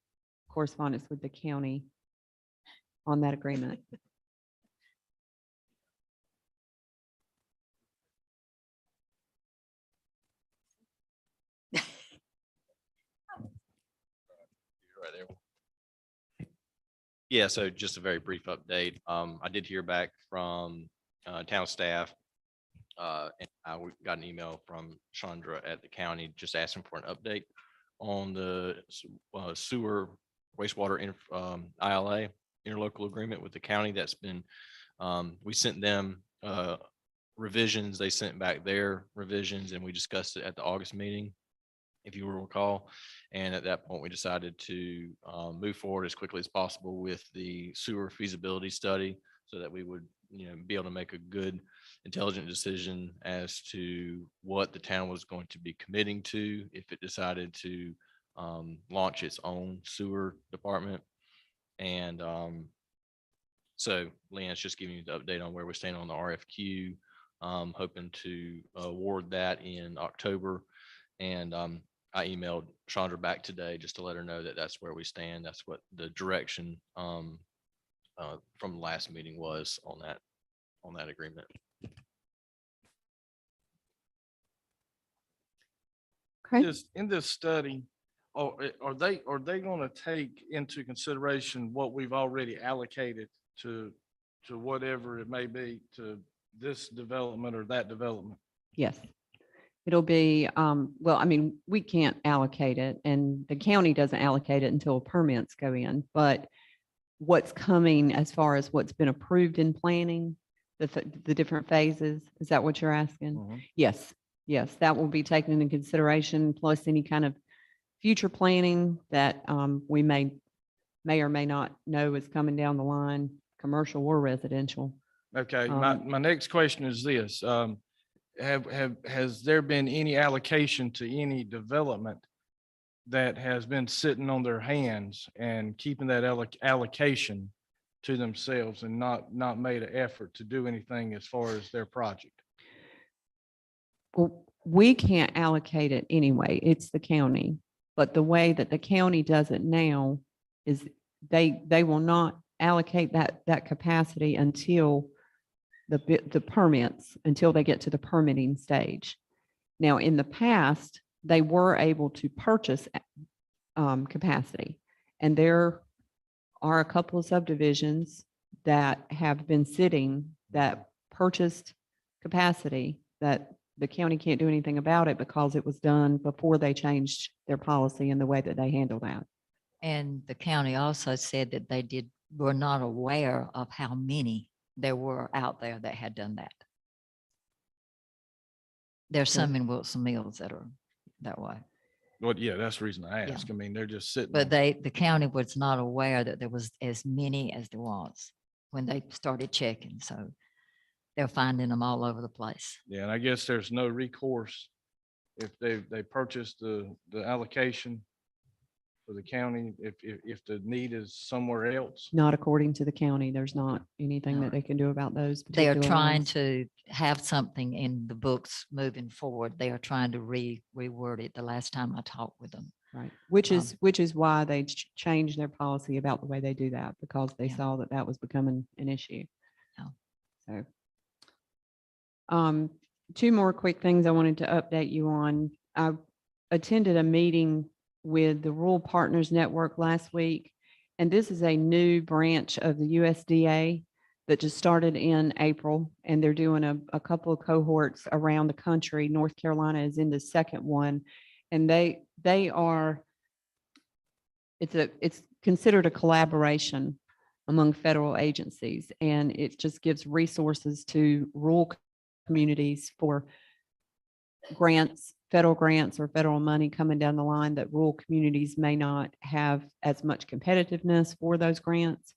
correspondence with the county on that agreement. Right there. Yeah, so just a very brief update. I did hear back from town staff. And I got an email from Chandra at the county just asking for an update on the sewer wastewater ILA, interlocal agreement with the county. That's been, we sent them revisions. They sent back their revisions and we discussed it at the August meeting. if you will recall. And at that point, we decided to move forward as quickly as possible with the sewer feasibility study so that we would, be able to make a good, intelligent decision as to what the town was going to be committing to if it decided to launch its own sewer department. And so Leanne's just giving you the update on where we stand on the RFQ. Hoping to award that in October. And I emailed Chandra back today just to let her know that that's where we stand. That's what the direction from the last meeting was on that agreement. Okay. In this study, are they going to take into consideration what we've already allocated to whatever it may be to this development or that development? Yes. It'll be, well, I mean, we can't allocate it and the county doesn't allocate it until permits go in, but what's coming as far as what's been approved in planning, the different phases, is that what you're asking? Mhm. Yes, yes, that will be taken into consideration, plus any kind of future planning that we may or may not know is coming down the line, commercial or residential. Okay, my next question is this. Has there been any allocation to any development that has been sitting on their hands and keeping that allocation to themselves and not made an effort to do anything as far as their project? Well, we can't allocate it anyway. It's the county. But the way that the county does it now is they will not allocate that capacity until the permits, until they get to the permitting stage. Now, in the past, they were able to purchase capacity. And there are a couple of subdivisions that have been sitting that purchased capacity that the county can't do anything about it because it was done before they changed their policy and the way that they handle that. And the county also said that were not aware of how many there were out there that had done that. There's some in Wilson Mills that are that way. Well, yeah, that's the reason I ask. I mean, they're just sitting. But the county was not aware that there was as many as there was when they started checking. So they're finding them all over the place. Yeah, and I guess there's no recourse if they purchased the allocation for the county, if the need is somewhere else. Not according to the county. There's not anything No. that they can do about those. They are particular trying ones. to have something in the books moving forward. They are trying to reword it the last time I talked with them. Right, which is why they changed their policy about the way they do that, because they Yeah. saw that that was becoming an issue. Yeah. So. Two more quick things I wanted to update you on. I attended a meeting with the Rural Partners Network last week, and this is a new branch of the USDA that just started in April, and they're doing a couple of cohorts around the country. North Carolina is in the second one. And they are, it's considered a collaboration among federal agencies. And it just gives resources to rural communities for grants, federal grants or federal money coming down the line that rural communities may not have as much competitiveness for those grants.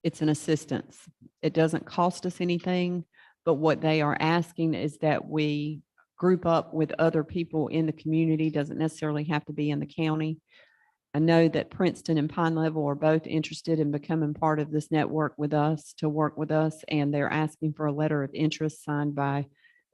It's an assistance. It doesn't cost us anything, but what they are asking is that we group up with other people in the community, doesn't necessarily have to be in the county. I know that Princeton and Pine Level are both interested in becoming part of this network with us, to work with us, and they're asking for a letter of interest signed by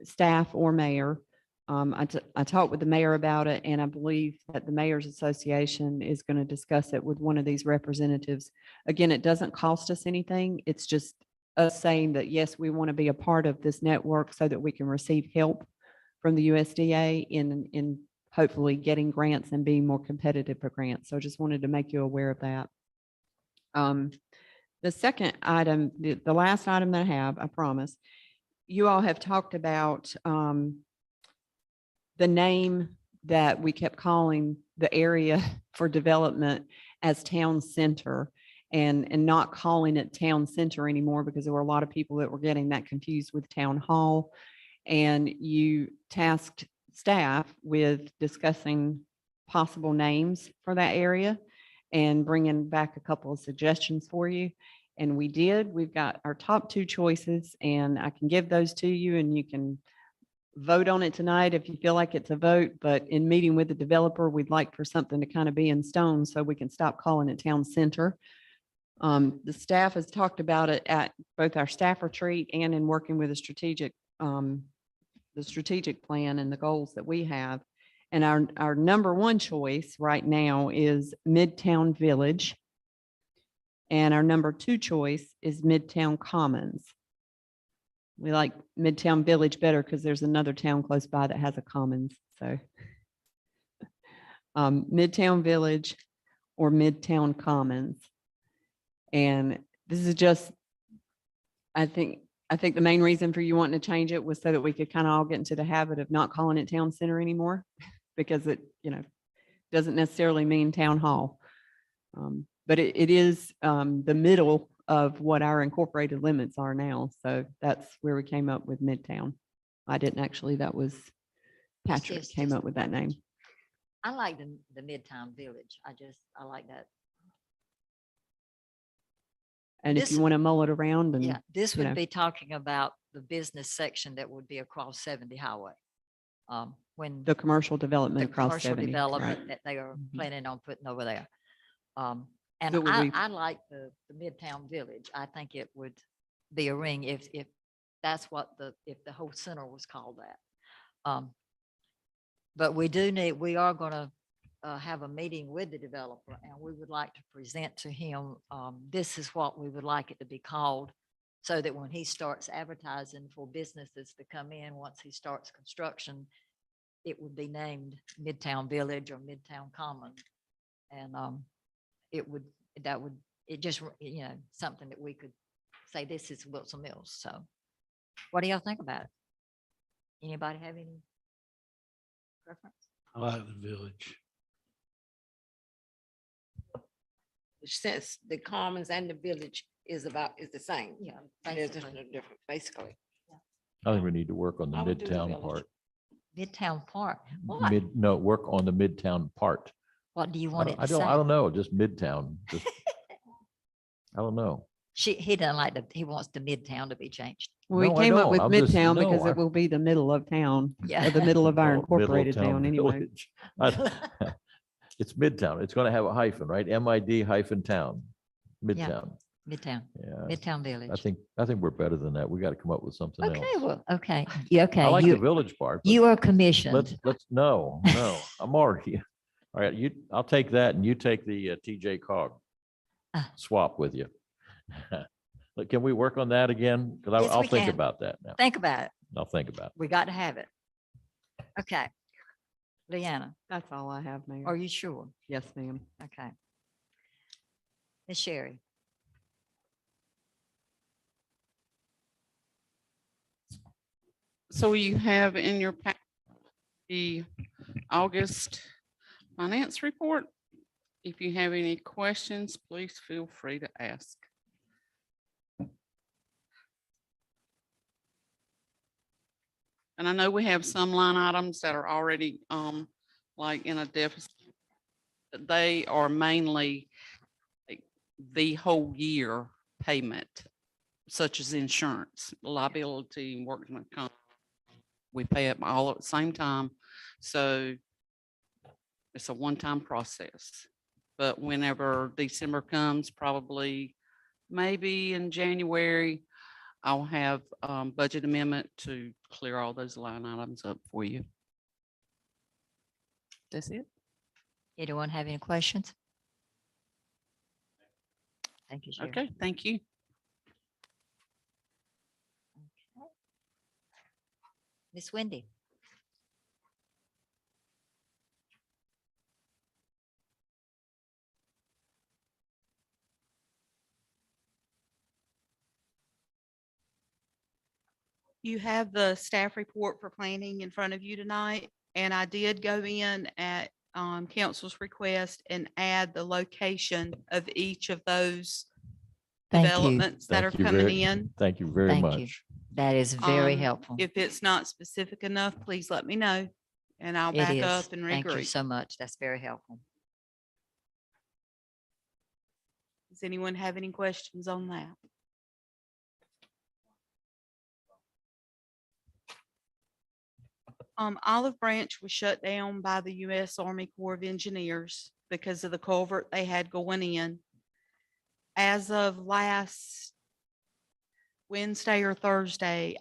staff or mayor. I talked with the mayor about it, and I believe that the Mayor's Association is going to discuss it with one of these representatives. Again, it doesn't cost us anything. It's just us saying that, yes, we want to be a part of this network so that we can receive help from the USDA in hopefully getting grants and being more competitive for grants. So I just wanted to make you aware of that. The second item, the last item that I have, I promise, you all have talked about the name that we kept calling the area for development as Town Center, and not calling it Town Center anymore because there were a lot of people that were getting that confused with Town Hall. And you tasked staff with discussing possible names for that area and bringing back a couple of suggestions for you. And we did. We've got our top two choices, and I can give those to you and you can vote on it tonight if you feel like it's a vote. But in meeting with the developer, we'd like for something to kind of be in stone so we can stop calling it town center. The staff has talked about it at both our staff retreat and in working with the strategic plan and the goals that we have. And our number one choice right now is Midtown Village. And our number two choice is Midtown Commons. We like Midtown Village better because there's another town close by that has a commons, so. Midtown Village or Midtown Commons. And this is just, I think the main reason for you wanting to change it was so that we could kind of all get into the habit of not calling it town center anymore, because it, doesn't necessarily mean town hall. But it is the middle of what our incorporated limits are now. So that's where we came up with Midtown. I didn't actually, that was Patrick Yes, came yes. up with that name. I like the Midtown Village. I like that. And if This- you want to mull it around and. Yeah, this you know. would be talking about the business section that would be across 70 Highway. When The commercial development the across commercial 70, right. development that they are Mhm. planning on putting over there. And So would we- I like the Midtown Village. I think it would be a ring if that's what if the whole center was called that. But we are gonna have a meeting with the developer, and we would like to present to him, this is what we would like it to be called, so that when he starts advertising for businesses to come in, once he starts construction, it would be named Midtown Village or Midtown Common. And it just, something that we could say, this is Wilson Mills. So what do y'all think about it? Anybody have any preference? I like the village. Since the commons and the village is the same. Yeah, There's just basically. no difference, basically. I think we need to work on the I would do the Midtown village. part. Midtown Park. What? Work on the Midtown part. What do you I want it don't, to I say? don't know, just Midtown. I don't know. He doesn't like he wants the Midtown to be changed. We No, I came up don't. with I'm just- Midtown no, because I- it will be the middle of town, Yeah. or the middle of our No, incorporated Middletown town anyway. Village. It's Midtown. It's going to have a hyphen, right? MID hyphen town, Midtown. Midtown, Yeah, Midtown Village. I think we're better than that. We got to come up with something else. Okay, well, okay. Yeah, okay. I like the You, village part. but you are commissioned. no, I'm already, all right, I'll take that and you take the TJ Cog Ah. swap with you. But can we work on that again? Because Yes, I'll we think can. about that now. Think about it. I'll think about it. We got to have it. Okay. Leanna, That's all I have, Mayor. are you sure? Yes, ma'am. Okay. Ms. Sherry, So you have in your the August finance report. If you have any questions, please feel free to ask. And I know we have some line items that are already like in a deficit. But they are mainly like the whole year payment, such as insurance, liability, workman's comp. We pay it all at the same time. So it's a one-time process. But whenever December comes, probably maybe in January, I'll have budget amendment to clear all those line items up for you. That's it. anyone have any questions? Thank you, Sherry. Okay, thank you. Miss Wendy, You have the staff report for planning in front of you tonight, and I did go in at council's request and add the location of each of those Thank you. developments that are Thank you coming very- in. Thank you very Thank you. much. that is very Um, helpful. If it's not specific enough, please let me know. and I'll It back is. up and Thank you regroup. so much. That's very helpful. Does anyone have any questions on that? Olive Branch was shut down by the U.S. Army Corps of Engineers because of the culvert they had going in. As of last Wednesday or Thursday,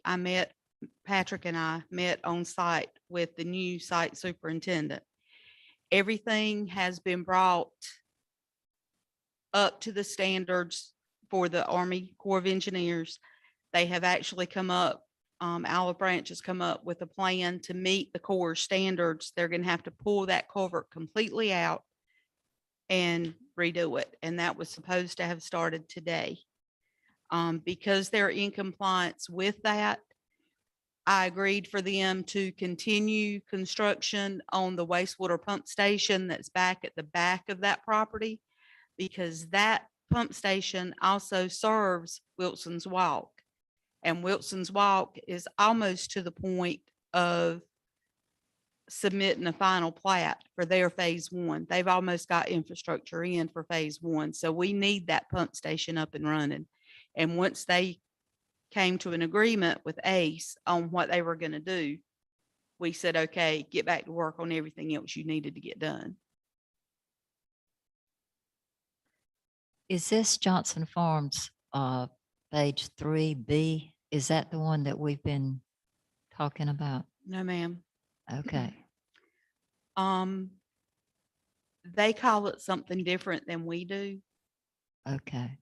Patrick and I met on site with the new site superintendent. Everything has been brought up to the standards for the Army Corps of Engineers. They have actually come up, Olive Branch has come up with a plan to meet the Corps standards. They're gonna have to pull that culvert completely out and redo it, and that was supposed to have started today. Because they're in compliance with that, I agreed for them to continue construction on the wastewater pump station that's back at the back of that property, because that pump station also serves Wilson's Walk. And Wilson's Walk is almost to the point of submitting a final plat for their phase one. They've almost got infrastructure in for phase one. So we need that pump station up and running. And once they came to an agreement with ACE on what they were going to do, we said, okay, get back to work on everything else you needed to get done. Is this Johnson Farms, page 3B? Is that the one that we've been talking about? No, ma'am. Okay. They call it something different than we do. Okay.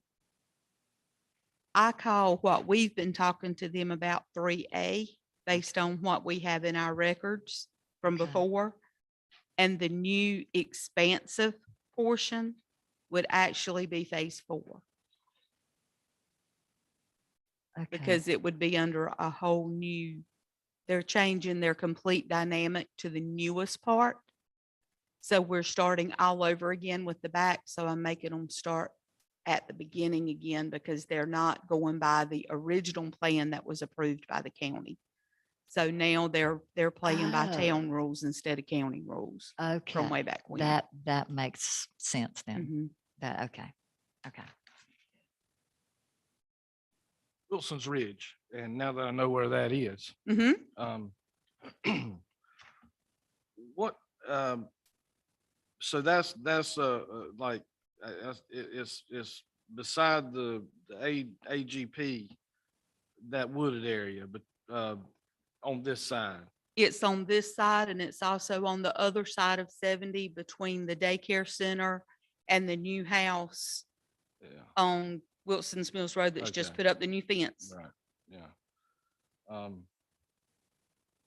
I call what we've been talking to them about 3A based on what we have in our records from Okay. before. And the new expansive portion would actually be phase 4, Okay. because it would be under a whole new, they're changing their complete dynamic to the newest part. So we're starting all over again with the back. So I'm making them start at the beginning again, because they're not going by the original plan that was approved by the county. So now they're playing by Oh. town rules instead of county rules Okay. from way back when. That makes sense then. Mhm. Okay. Okay. Wilson's Ridge, and now that I know where that is, Mhm. what, so that's like, it's beside the AGP, that wooded area, but, on this side. It's on this side, and it's also on the other side of 70 between the daycare center and the new house Yeah, on Wilson's Mills Road that's just Okay. put up the new fence. right, yeah.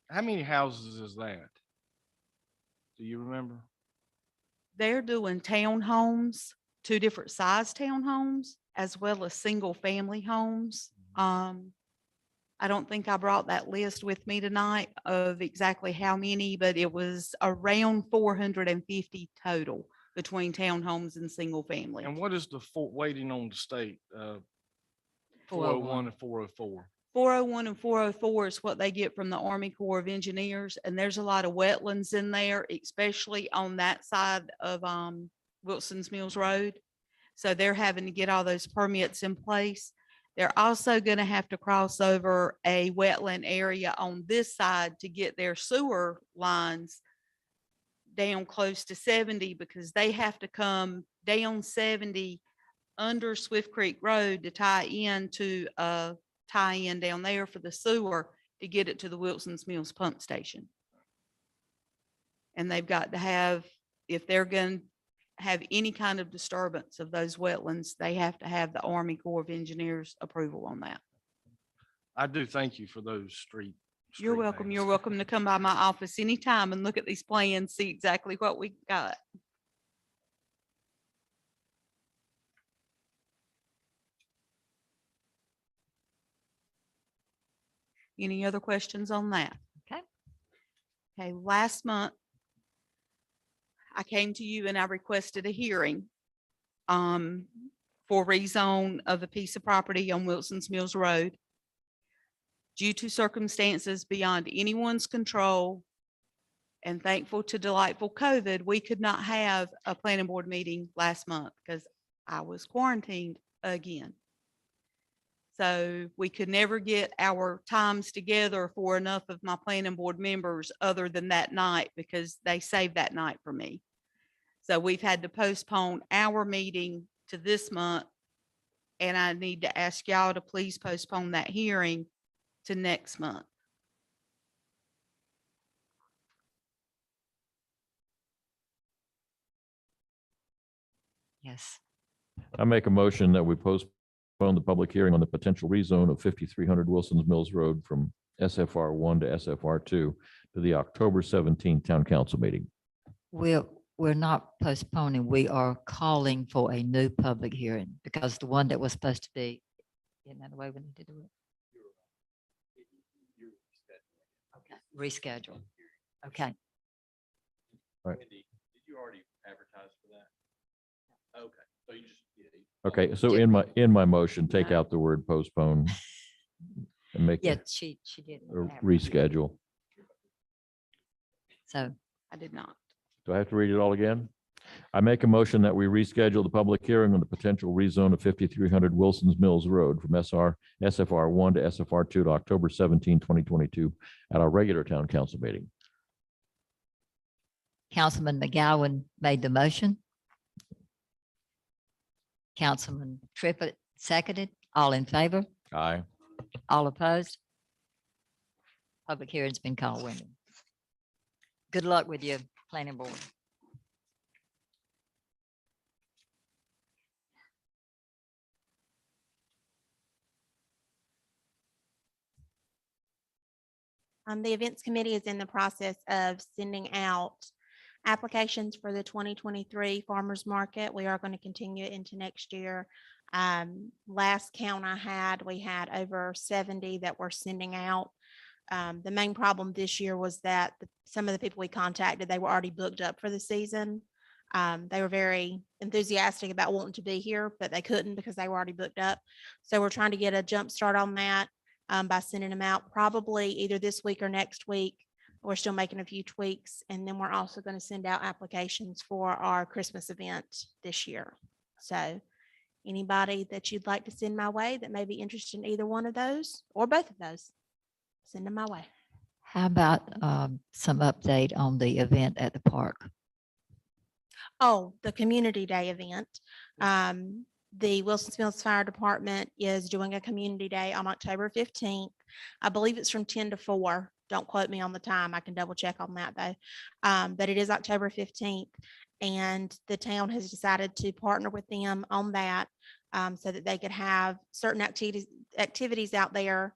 How many houses is that? Do you remember? They're doing townhomes, 2 different size townhomes, as well as single family homes. I don't think I brought that list with me tonight of exactly how many, but it was around 450 total between townhomes and single family. And what is the waiting on the state, 401. 401 and 404? 401 and 404 is what they get from the Army Corps of Engineers, and there's a lot of wetlands in there, especially on that side of Wilson's Mills Road. So they're having to get all those permits in place. They're also going to have to cross over a wetland area on this side to get their sewer lines down close to 70, because they have to come down 70 under Swift Creek Road to tie in down there for the sewer to get it to the Wilson's Mills pump station. And they've got to have, if they're going to have any kind of disturbance of those wetlands, they have to have the Army Corps of Engineers approval on that. I do thank you for those street. You're street welcome. names. You're welcome to come by my office anytime and look at these plans, see exactly what we got. Any other questions on that? Okay. Okay, last month, I came to you and I requested a hearing for rezone of a piece of property on Wilson's Mills Road. Due to circumstances beyond anyone's control And thankful to delightful COVID, we could not have a planning board meeting last month because I was quarantined again. So we could never get our times together for enough of my planning board members other than that night because they saved that night for me. So we've had to postpone our meeting to this month. And I need to ask y'all to please postpone that hearing to next month. Yes. I make a motion that we postpone the public hearing on the potential rezone of 5300 Wilson's Mills Road from SFR 1 to SFR 2 to the October 17th Town Council meeting. We're not postponing. We are calling for a new public hearing because the one that was supposed to be, isn't that the way we need to do it? Okay, reschedule. Okay, Wendy, did you already advertise for that? Okay, so you just. Okay, so in my motion, take out the word postpone and make yeah, it she did. a reschedule. So I did not. Do I have to read it all again? I make a motion that we reschedule the public hearing on the potential rezone of 5300 Wilson's Mills Road from SFR 1 to SFR 2 to October 17, 2022 at our regular town council meeting. Councilman McGowan made the motion. Councilman Trippett seconded. All in favor? Aye. All opposed? Public hearing's been called, Wendy. Good luck with your planning board. The events committee is in the process of sending out applications for the 2023 farmers market. We are going to continue it into next year. Last count I had, we had over 70 that we're sending out. The main problem this year was that some of the people we contacted, they were already booked up for the season. They were very enthusiastic about wanting to be here, but they couldn't because they were already booked up. So we're trying to get a jump start on that by sending them out probably either this week or next week. We're still making a few tweaks. And then we're also going to send out applications for our Christmas event this year. So anybody that you'd like to send my way that may be interested in either one of those or both of those, send them my way. How about some update on the event at the park? Oh, the community day event. The Wilson's Mills Fire Department is doing a community day on October 15th. I believe it's from 10 to 4. Don't quote me on the time. I can double check on that though. But it is October 15th. And the town has decided to partner with them on that so that they could have certain activities out there,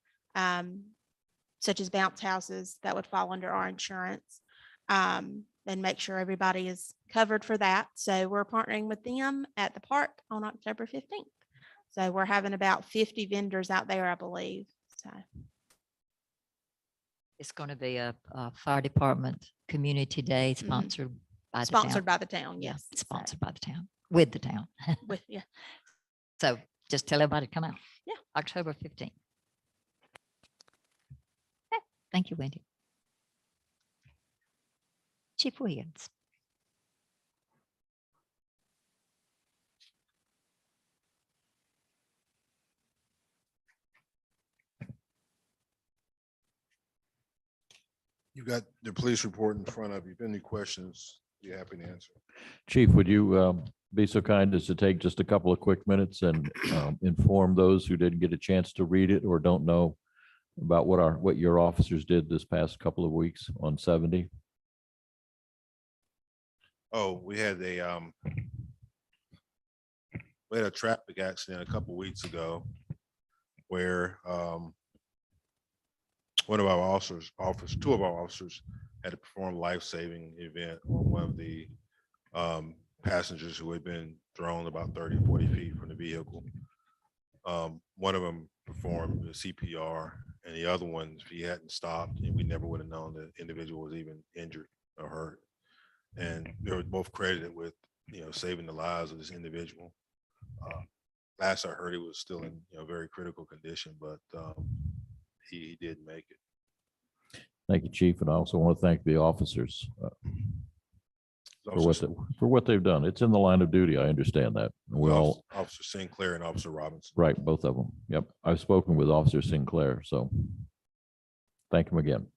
such as bounce houses that would fall under our insurance. And make sure everybody is covered for that. So we're partnering with them at the park on October 15th. So we're having about 50 vendors out there, I believe. So It's going to be a fire department community day sponsored by the town. sponsored by the town, yes. Yes, sponsored by the town, with the town. Yeah. So just tell everybody to come out. Yeah. October 15th. Okay, thank you, Wendy. Chief Williams. You got the police report in front of you. If any questions, be happy to answer. Chief, would you be so kind as to take just a couple of quick minutes and inform those who didn't get a chance to read it or don't know about what your officers did this past couple of weeks on 70? Oh, we had a traffic accident a couple weeks ago where one of our two of our officers had to perform a life-saving event on one of the passengers who had been thrown about 30, 40 feet from the vehicle. One of them performed the CPR and the other one, if he hadn't stopped, and we never would have known the individual was even injured or hurt. And they were both credited with, saving the lives of this individual. Last I heard, he was still in, very critical condition, but he did make it. Thank you, Chief. And I also want to thank the officers for what they've done. It's in the line of duty. I understand that. We all, Officer Sinclair and Officer Robinson. right, both of them. Yep. I've spoken with Officer Sinclair, so thank him again.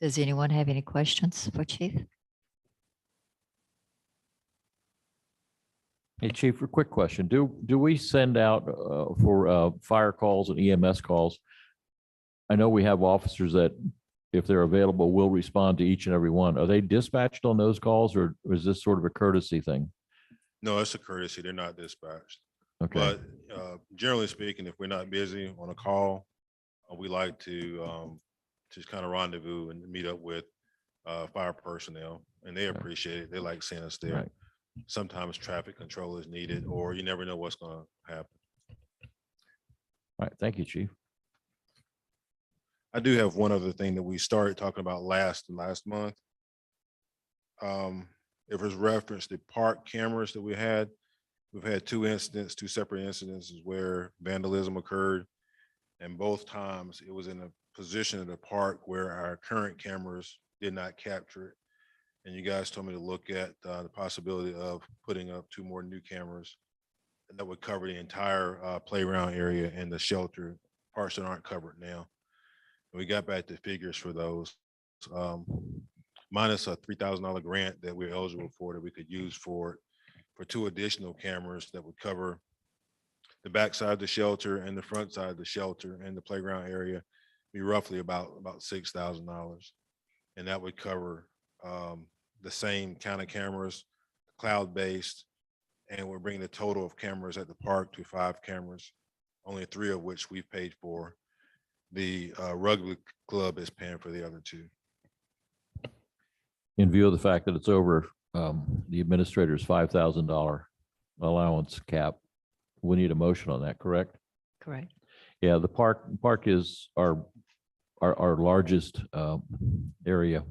Does anyone have any questions for Chief? Hey, Chief, a quick question. Do we send out for fire calls and EMS calls? I know we have officers that, if they're available, will respond to each and every one. Are they dispatched on those calls, or is this sort of a courtesy thing? No, it's a courtesy. They're not dispatched. Okay, But generally speaking, if we're not busy on a call, we like to just kind of rendezvous and meet up with fire personnel, and they appreciate it. They like seeing us there. right. Sometimes traffic control is needed, or you never know what's going to happen. All right, thank you, Chief. I do have one other thing that we started talking about last month. It was referenced the park cameras that we had. We've had two separate incidences where vandalism occurred. And both times it was in a position in the park where our current cameras did not capture it. And you guys told me to look at the possibility of putting up 2 more new cameras that would cover the entire playground area and the shelter parts that aren't covered now. And we got back the figures for those, minus a $3,000 grant that we're eligible for that we could use for 2 additional cameras that would cover the backside of the shelter and the front side of the shelter and the playground area, be roughly about $6,000. And that would cover the same kind of cameras, cloud-based, and we're bringing the total of cameras at the park to 5 cameras, only 3 of which we've paid for. The rugby club is paying for the other 2. In view of the fact that it's over the administrator's $5,000 allowance cap, we need a motion on that, correct? Correct. Yeah, the park is our largest area,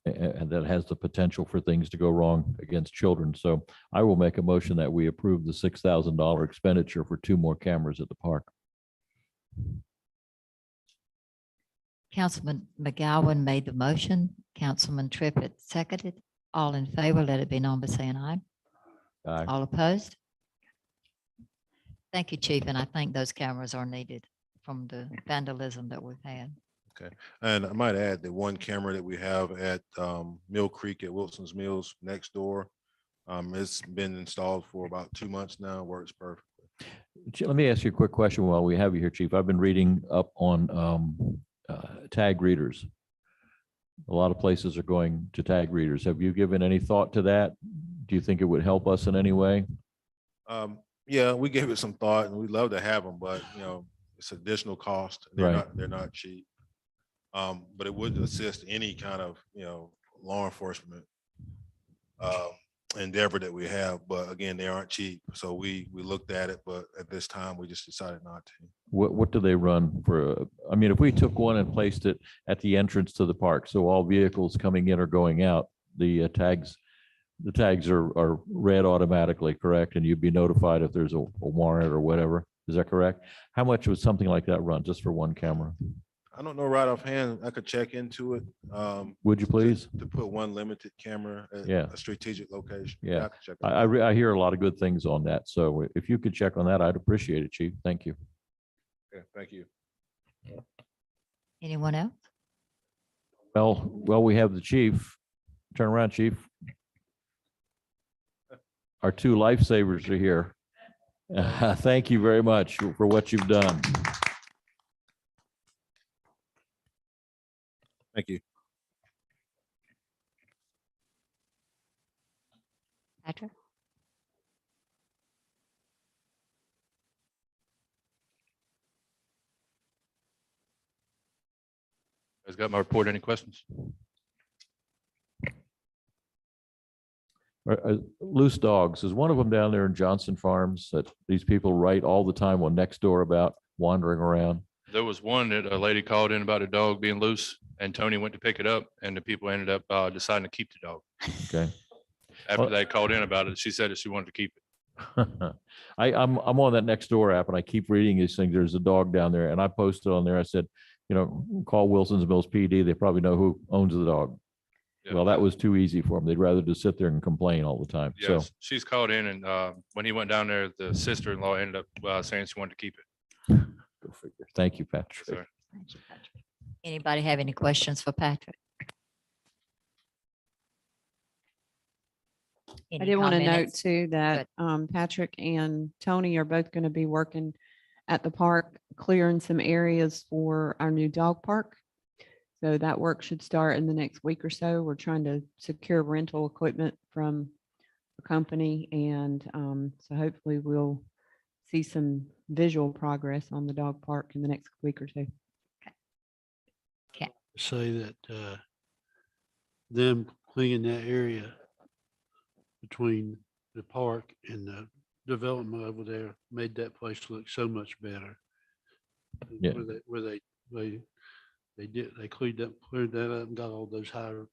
and that has the potential for things to go wrong against children. So I will make a motion that we approve the $6,000 expenditure for 2 more cameras at the park. Councilman McGowan made the motion. Councilman Trippett seconded. All in favor, let it be known by saying aye. Aye. All opposed? Thank you, Chief, and I think those cameras are needed from the vandalism that we've had. And I might add that 1 camera that we have at Mill Creek at Wilson's Mills next door, it's been installed for about 2 months now, works perfectly. Let me ask you a quick question while we have you here, Chief. I've been reading up on tag readers. A lot of places are going to tag readers. Have you given any thought to that? Do you think it would help us in any way? Yeah, we gave it some thought, and we'd love to have them, but it's additional cost. They're not cheap. But it would assist any kind of law enforcement endeavor that we have. But again, they aren't cheap. So we looked at it, but at this time we just decided not to. What do they run for? I mean, if we took one and placed it at the entrance to the park, so all vehicles coming in or going out, the tags are read automatically, correct? And you'd be notified if there's a warrant or whatever. Is that correct? How much would something like that run just for 1 camera? I don't know right offhand. I could check into it. Would you please? To put 1 limited camera at Yeah. a strategic location. Yeah. I could check. I hear a lot of good things on that. So if you could check on that, I'd appreciate it, Chief. Thank you. Okay, thank you. Anyone else? Well, we have the chief. Turn around, Chief. Our 2 lifesavers are here. Thank you very much for what you've done. Thank you. Patrick? Guys got my report? Any questions? Loose dogs, is one of them down there in Johnson Farms that these people write all the time on Nextdoor about wandering around? There was one that a lady called in about a dog being loose, and Tony went to pick it up, and the people ended up deciding to keep the dog. Okay. After Well- they called in about it, she said that she wanted to keep it. I'm on that Nextdoor app and I keep reading these things. There's a dog down there and I posted on there. I said, call Wilson's Mills PD. They probably know who owns the dog. Yeah, Well, that was too easy for them. They'd rather just sit there and complain all the time. So Yes, she's called in and when he went down there, the sister-in-law ended up saying she wanted to keep it. go figure. Thank you, Patrick. Sorry. Thank you, Patrick. Anybody have any questions for Patrick? I Any did want to note comments? too that Patrick and Tony are both going to be working at the park, clearing some areas for our new dog park. So that work should start in the next week or so. We're trying to secure rental equipment from a company and so hopefully we'll see some visual progress on the dog park in the next week or two. Say that them cleaning that area between the park and the development over there made that place look so much better. Yeah. They cleared that up and got all those higher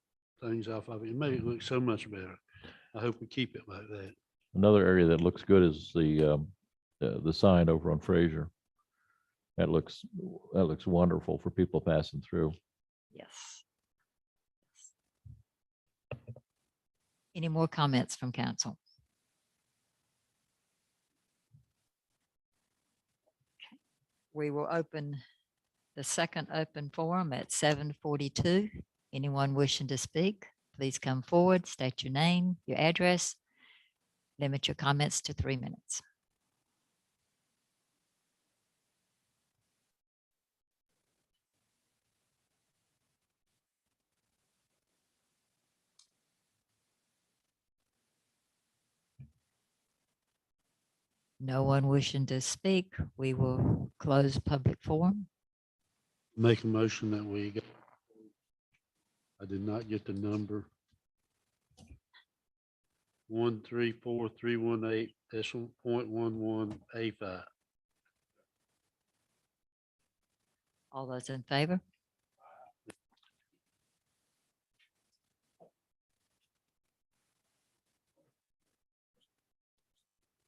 things off of it. It made it look so much better. I hope we keep it like that. Another area that looks good is the sign over on Fraser. That looks wonderful for people passing through. Yes. Any more comments from council? Okay. We will open the second open forum at 7:42. Anyone wishing to speak, please come forward, state your name, your address. Limit your comments to 3 minutes. No one wishing to speak, we will close public forum. Make a motion that I did not get the number. 134318.11A5. All those in favor?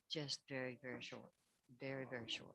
Just very, very short, very, very short.